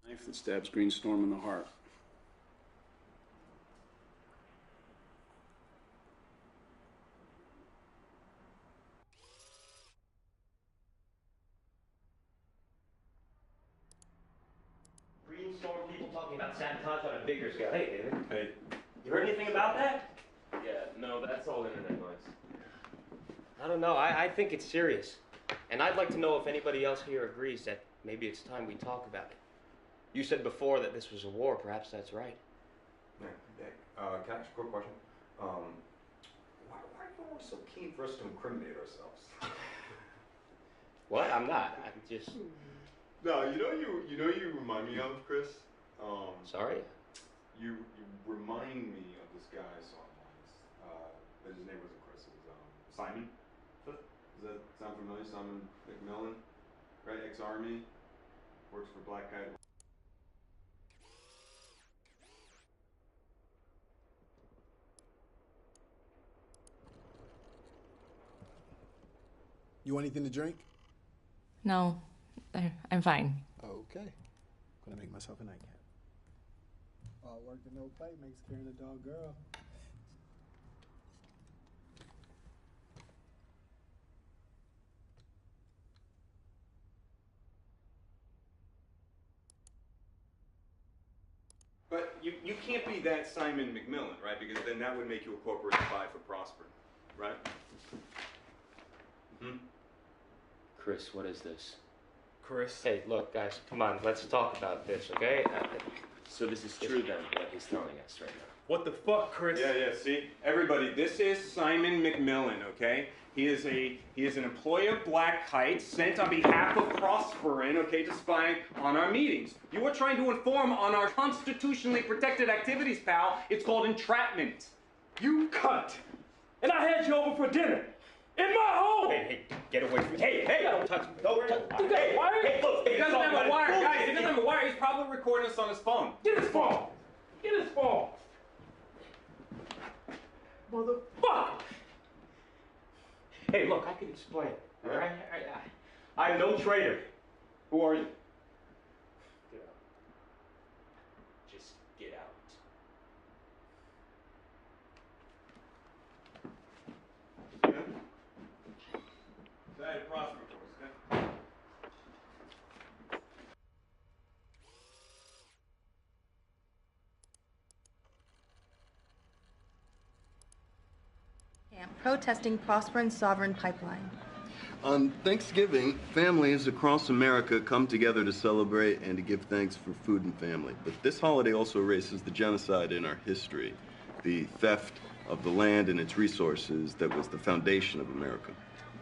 Knife that stabs Greenstorm in the heart. Greenstorm people talking about sabotage on a bigger scale. Hey, David. Hey. You heard anything about that? Yeah, no, that's all internet noise. I don't know. I think it's serious. And I'd like to know if anybody else here agrees that maybe it's time we talk about it. You said before that this was a war. Perhaps that's right. Can I ask a quick question? Why are you always so keen for us to incriminate ourselves? What? I'm not. I'm just... No, you remind me of, Chris. Sorry? You remind me of this guy I saw once. But his name wasn't Chris. It was Simon. Does that sound familiar? Simon McMillan, right? Ex-Army, works for Black Kite. You want anything to drink? No, I'm fine. Okay. Gonna make myself a nightcap. All work and no play makes carrying a dog girl. But you can't be that Simon McMillan, right? Because then that would make you a corporate spy for Prosper, right? Chris, what is this? Chris? Hey, look, guys, come on. Let's talk about this, okay? So this is true then, what he's telling us right now. What the fuck, Chris? Yeah, see? Everybody, this is Simon McMillan, okay? He is an employee of Black Kite sent on behalf of Prosperin, okay, to spy on our meetings. You are trying to inform on our constitutionally protected activities, pal. It's called entrapment. You cunt! And I had you over for dinner! In my home! Hey, get away from me. Hey, don't touch me. Don't touch me. You got a wire? Hey, look, he doesn't have a wire, guys. He doesn't have a wire. He's probably recording us on his phone. Get his phone! Get his phone! Motherfucker! Hey, look, I can explain. All right? I'm no traitor. Who are you? Get out. Just get out. That Prosper for us, okay? Protesting Prosperin Sovereign Pipeline. On Thanksgiving, families across America come together to celebrate and to give thanks for food and family. But this holiday also erases the genocide in our history, the theft of the land and its resources that was the foundation of America.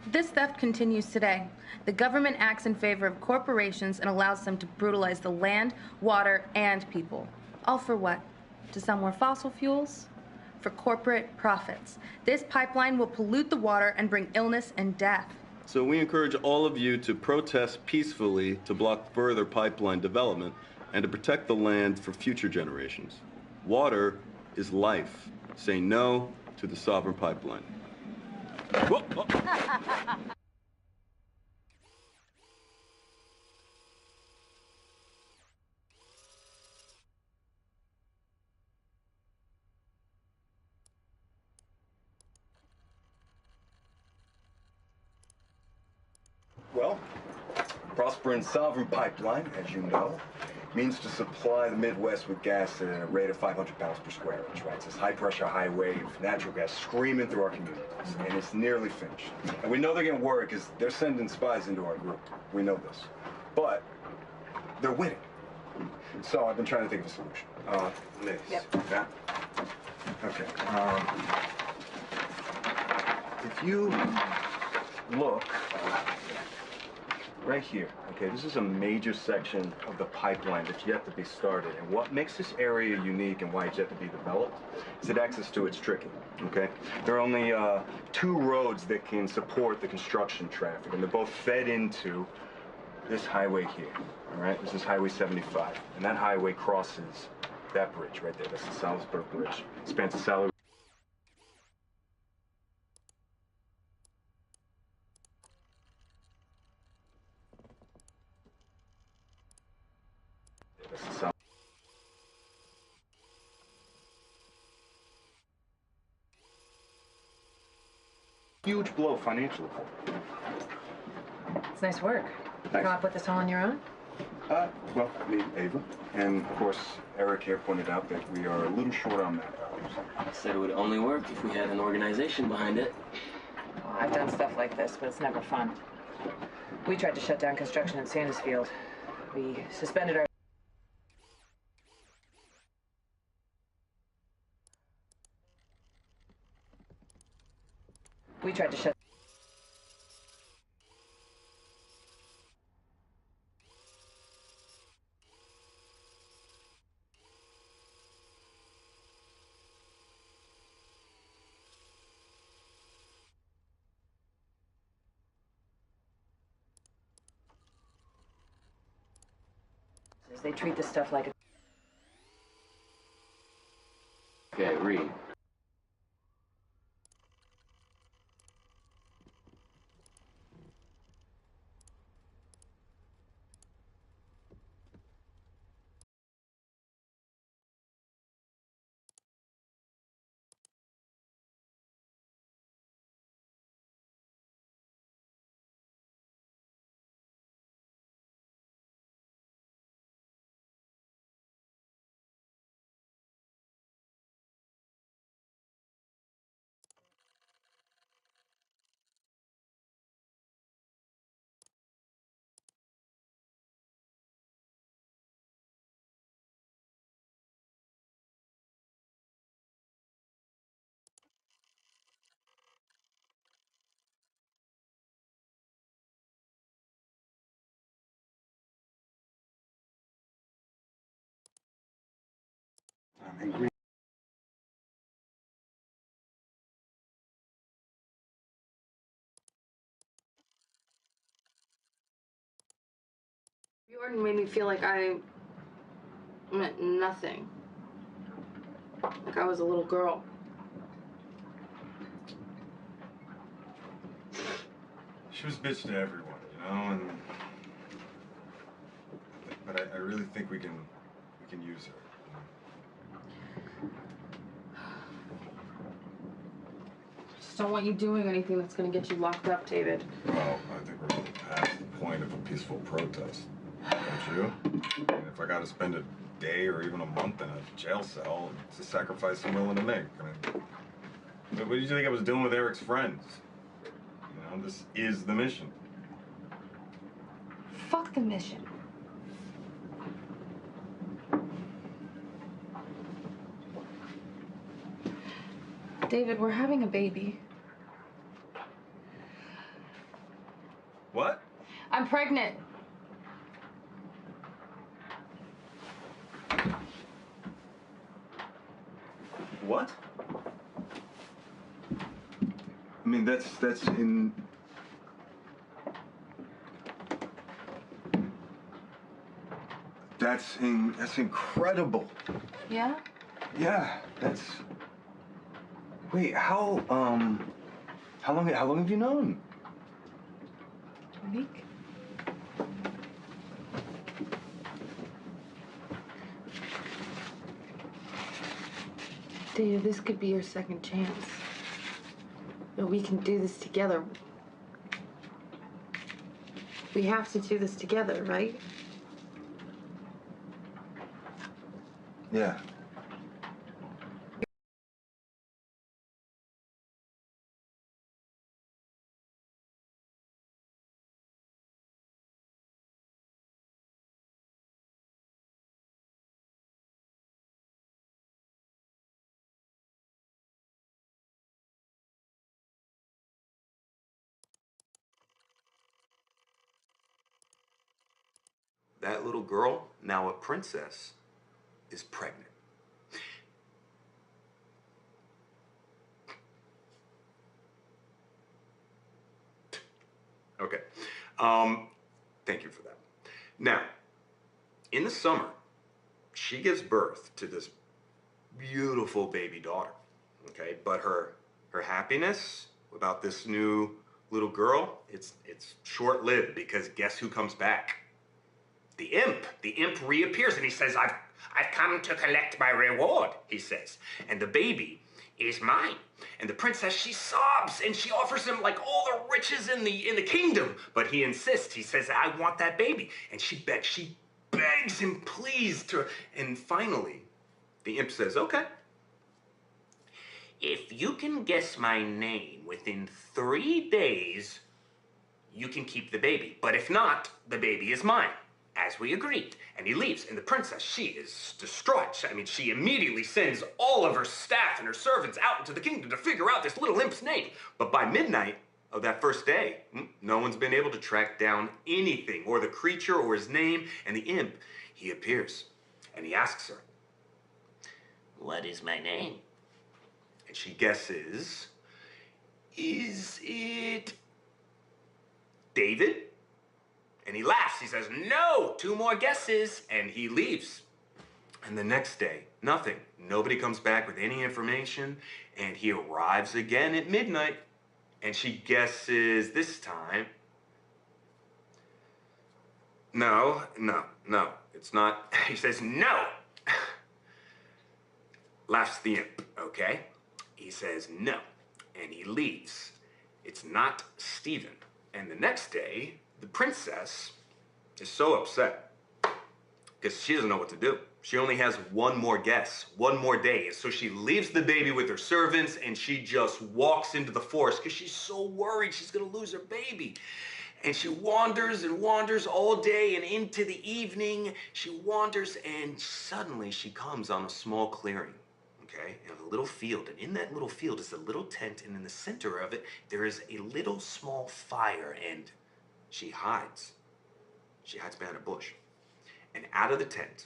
This theft continues today. The government acts in favor of corporations and allows them to brutalize the land, water, and people. All for what? To sell more fossil fuels? For corporate profits. This pipeline will pollute the water and bring illness and death. So we encourage all of you to protest peacefully to block further pipeline development and to protect the land for future generations. Water is life. Say no to the sovereign pipeline. Whoa, whoa. Well, Prosper and Sovereign Pipeline, as you know, means to supply the Midwest with gas at a rate of 500 pounds per square inch, right? It's this high-pressure highway of natural gas screaming through our communities, and it's nearly finished. And we know they're getting worried because they're sending spies into our group. We know this. But they're winning. So I've been trying to think of a solution. Liz. Yep. Yeah? Okay. If you look right here, okay, this is a major section of the pipeline that's yet to be started. And what makes this area unique and why it's yet to be developed is that access to it's tricky, okay? There are only 2 roads that can support the construction traffic, and they're both fed into this highway here, all right? This is Highway 75, and that highway crosses that bridge right there. That's the Salisbury Bridge. It spans the Salisbury. That's the Sal- Huge blow financially. It's nice work. You Thanks. come up with this all on your own? Well, me, Ava, and of course, Eric here pointed out that we are a little short on manpower. Said it would only work if we had an organization behind it. Well, I've done stuff like this, but it's never fun. We tried to shut down construction in Sandusfield. We suspended our... We tried to shut... They treat this stuff like a... Okay, read. And green. Jordan made me feel like I meant nothing. Like I was a little girl. She was bitch to everyone, you know, and but I really think we can use her. Just don't want you doing anything that's gonna get you locked up, David. Well, I think we're past the point of a peaceful protest. Don't you? And if I got to spend a day or even a month in a jail cell, it's a sacrifice I'm willing to make. I mean, what did you think I was doing with Eric's friends? You know, this is the mission. Fuck the mission. David, we're having a baby. What? I'm pregnant. What? I mean, that's in... That's incredible. Yeah? Yeah, that's... Wait, how long have you known? A week. David, this could be your second chance. But we can do this together. We have to do this together, right? Yeah. That little girl, now a princess, is pregnant. Okay. Thank you for that. Now, in the summer, she gives birth to this beautiful baby daughter. Okay, but her happiness about this new little girl, it's short-lived, because guess who comes back? The imp. The imp reappears and he says, I've come to collect my reward, he says. And the baby is mine. And the princess, she sobs and she offers him like all the riches in the kingdom. But he insists. He says, I want that baby. And she begs him, please, to. And finally, the imp says, okay. If you can guess my name within 3 days, you can keep the baby. But if not, the baby is mine, as we agreed. And he leaves. And the princess, she is distraught. I mean, she immediately sends all of her staff and her servants out into the kingdom to figure out this little imp's name. But by midnight of that first day, no one's been able to track down anything, or the creature, or his name. And the imp, he appears. And he asks her, what is my name? And she guesses, is it David? And he laughs. He says, no, 2 more guesses. And he leaves. And the next day, nothing. Nobody comes back with any information. And he arrives again at midnight. And she guesses this time, no, it's not. He says, no. Laughs the imp, okay? He says no, and he leaves. It's not Stephen. And the next day, the princess is so upset because she doesn't know what to do. She only has 1 more guess, 1 more day. And so she leaves the baby with her servants and she just walks into the forest because she's so worried she's gonna lose her baby. And she wanders and wanders all day, and into the evening, she wanders, and suddenly she comes on a small clearing. Okay, and a little field, and in that little field is a little tent, and in the center of it, there is a little small fire, and she hides. She hides behind a bush. And out of the tent,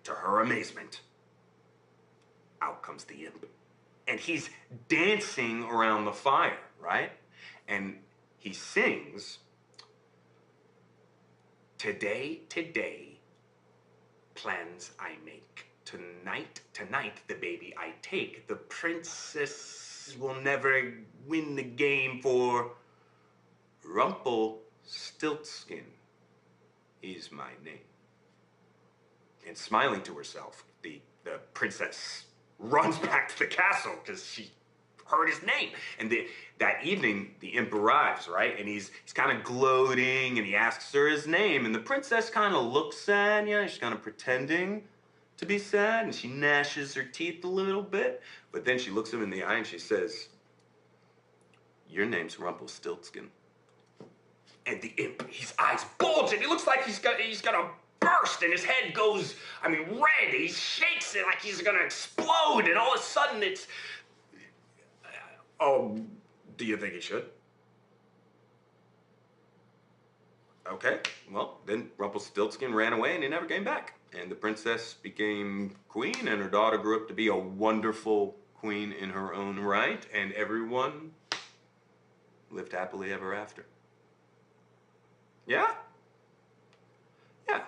to her amazement, out comes the imp. And he's dancing around the fire, right? And he sings, today, plans I make. Tonight, the baby I take. The princess will never win the game, for Rumpelstiltskin is my name. And smiling to herself, the princess runs back to the castle because she heard his name. And that evening, the imp arrives, right? And he's kind of gloating, and he asks her his name. And the princess kind of looks sad, she's kind of pretending to be sad, and she gnashes her teeth a little bit. But then she looks him in the eye and she says, your name's Rumpelstiltskin. And the imp, his eyes bulge, and he looks like he's gonna burst, and his head goes, red. He shakes it like he's gonna explode, and all of a sudden it's, do you think he should? Okay, well, then Rumpelstiltskin ran away and he never came back. And the princess became queen, and her daughter grew up to be a wonderful queen in her own right, and everyone lived happily ever after. Yeah? Yeah.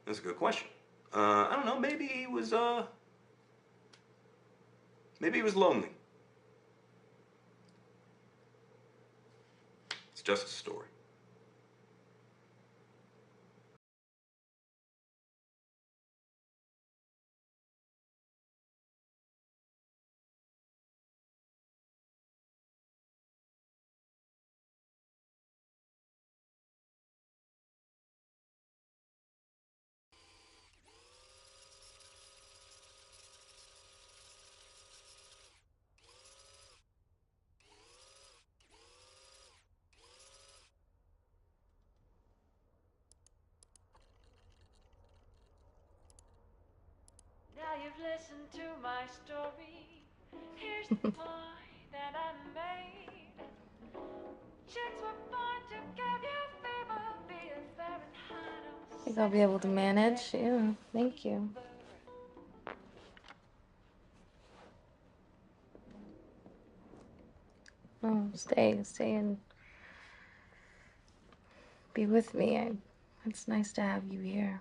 That's a good question. I don't know, maybe he was lonely. It's just a story. listened to my story. Here's the point that I made. Chicks were born to give you fever, be it Fahrenheit or I think I'll be able to manage. Yeah, thank you. Oh, stay and be with me. It's nice to have you here.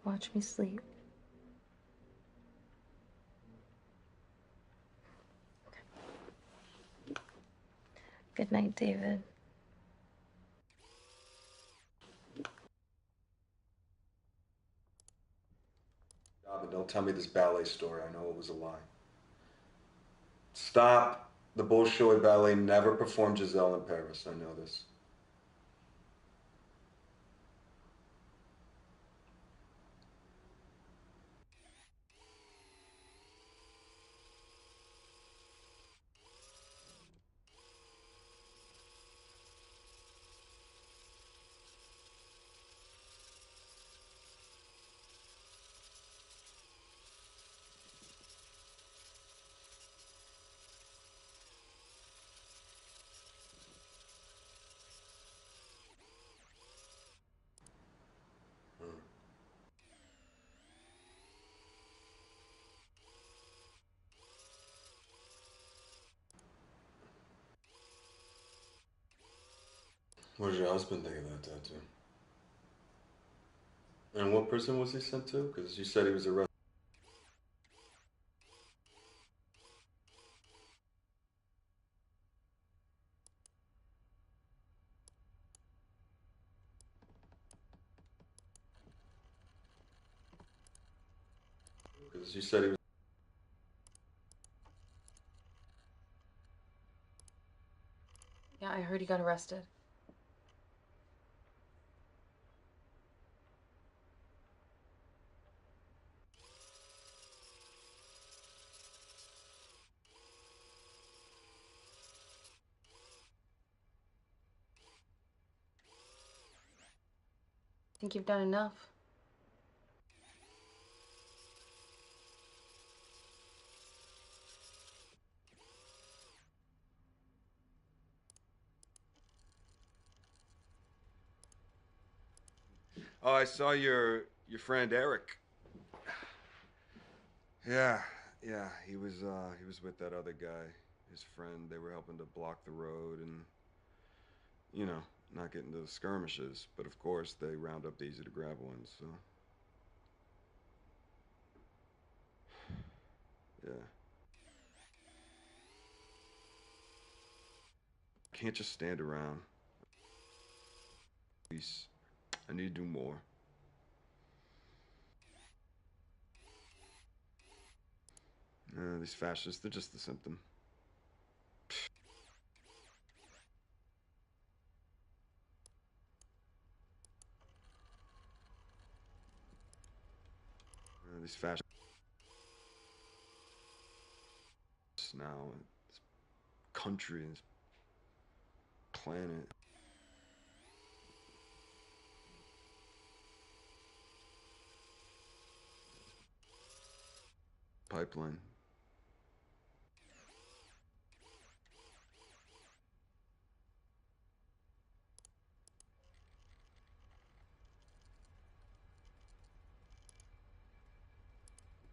Watch me sleep. Good night, David. Stop it. Don't tell me this ballet story. I know it was a lie. Stop. The Bolshoi Ballet never performed Giselle in Paris. I know this. What did your husband think of that tattoo? And what prison was he sent to? Because you said he was arrested. Because you said he was. Yeah, I heard he got arrested. I think you've done enough. Oh, I saw your friend Eric. Yeah, he was with that other guy, his friend. They were helping to block the road and, not get into the skirmishes. But of course, they round up the easy to grab ones. So, yeah, can't just stand around. Please, I need to do more. These fascists, they're just the symptom. These fascists now, this country, this planet. Pipeline.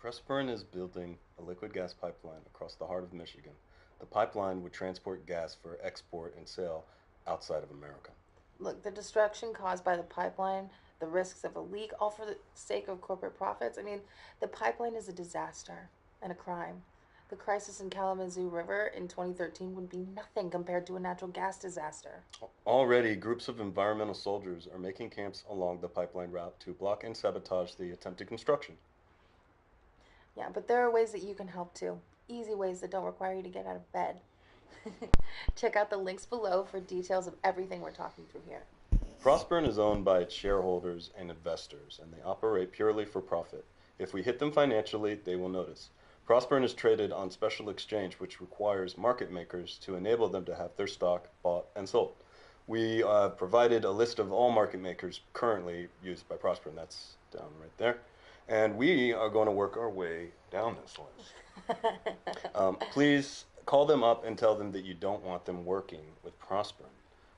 Pressburn is building a liquid gas pipeline across the heart of Michigan. The pipeline would transport gas for export and sale outside of America. Look, the destruction caused by the pipeline, the risks of a leak, all for the sake of corporate profits. I mean, the pipeline is a disaster and a crime. The crisis in Kalamazoo River in 2013 would be nothing compared to a natural gas disaster. Already, groups of environmental soldiers are making camps along the pipeline route to block and sabotage the attempted construction. Yeah, but there are ways that you can help too. Easy ways that don't require you to get out of bed. Check out the links below for details of everything we're talking through here. Pressburn is owned by its shareholders and investors, and they operate purely for profit. If we hit them financially, they will notice. Pressburn is traded on special exchange, which requires market makers to enable them to have their stock bought and sold. We provided a list of all market makers currently used by Pressburn. That's down right there. And we are going to work our way down this list. Please call them up and tell them that you don't want them working with Prosperin.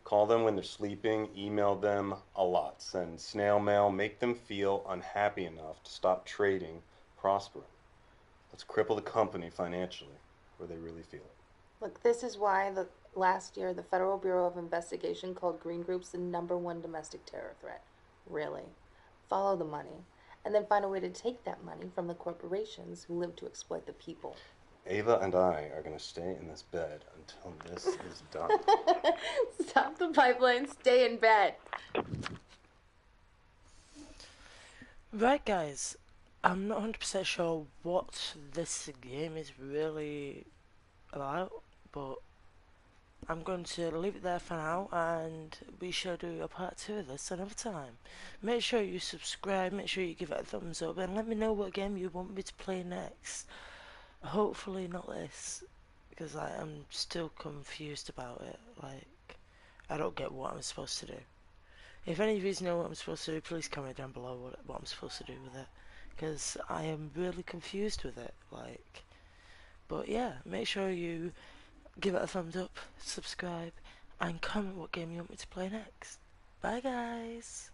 Call them when they're sleeping, email them a lot, send snail mail, make them feel unhappy enough to stop trading Prosperin. Let's cripple the company financially where they really feel it. Look, this is why last year the Federal Bureau of Investigation called green groups the #1 domestic terror threat. Really. Follow the money, and then find a way to take that money from the corporations who live to exploit the people. Ava and I are going to stay in this bed until this is done. Stop the pipeline, stay in bed. Right, guys, I'm not 100% sure what this game is really about, but I'm going to leave it there for now, and we shall do a part 2 of this another time. Make sure you subscribe, make sure you give it a thumbs up, and let me know what game you want me to play next. Hopefully not this, because I'm still confused about it. Like, I don't get what I'm supposed to do. If any of you know what I'm supposed to do, please comment down below what I'm supposed to do with it, because I am really confused with it. Like, but yeah, make sure you give it a thumbs up, subscribe, and comment what game you want me to play next. Bye, guys.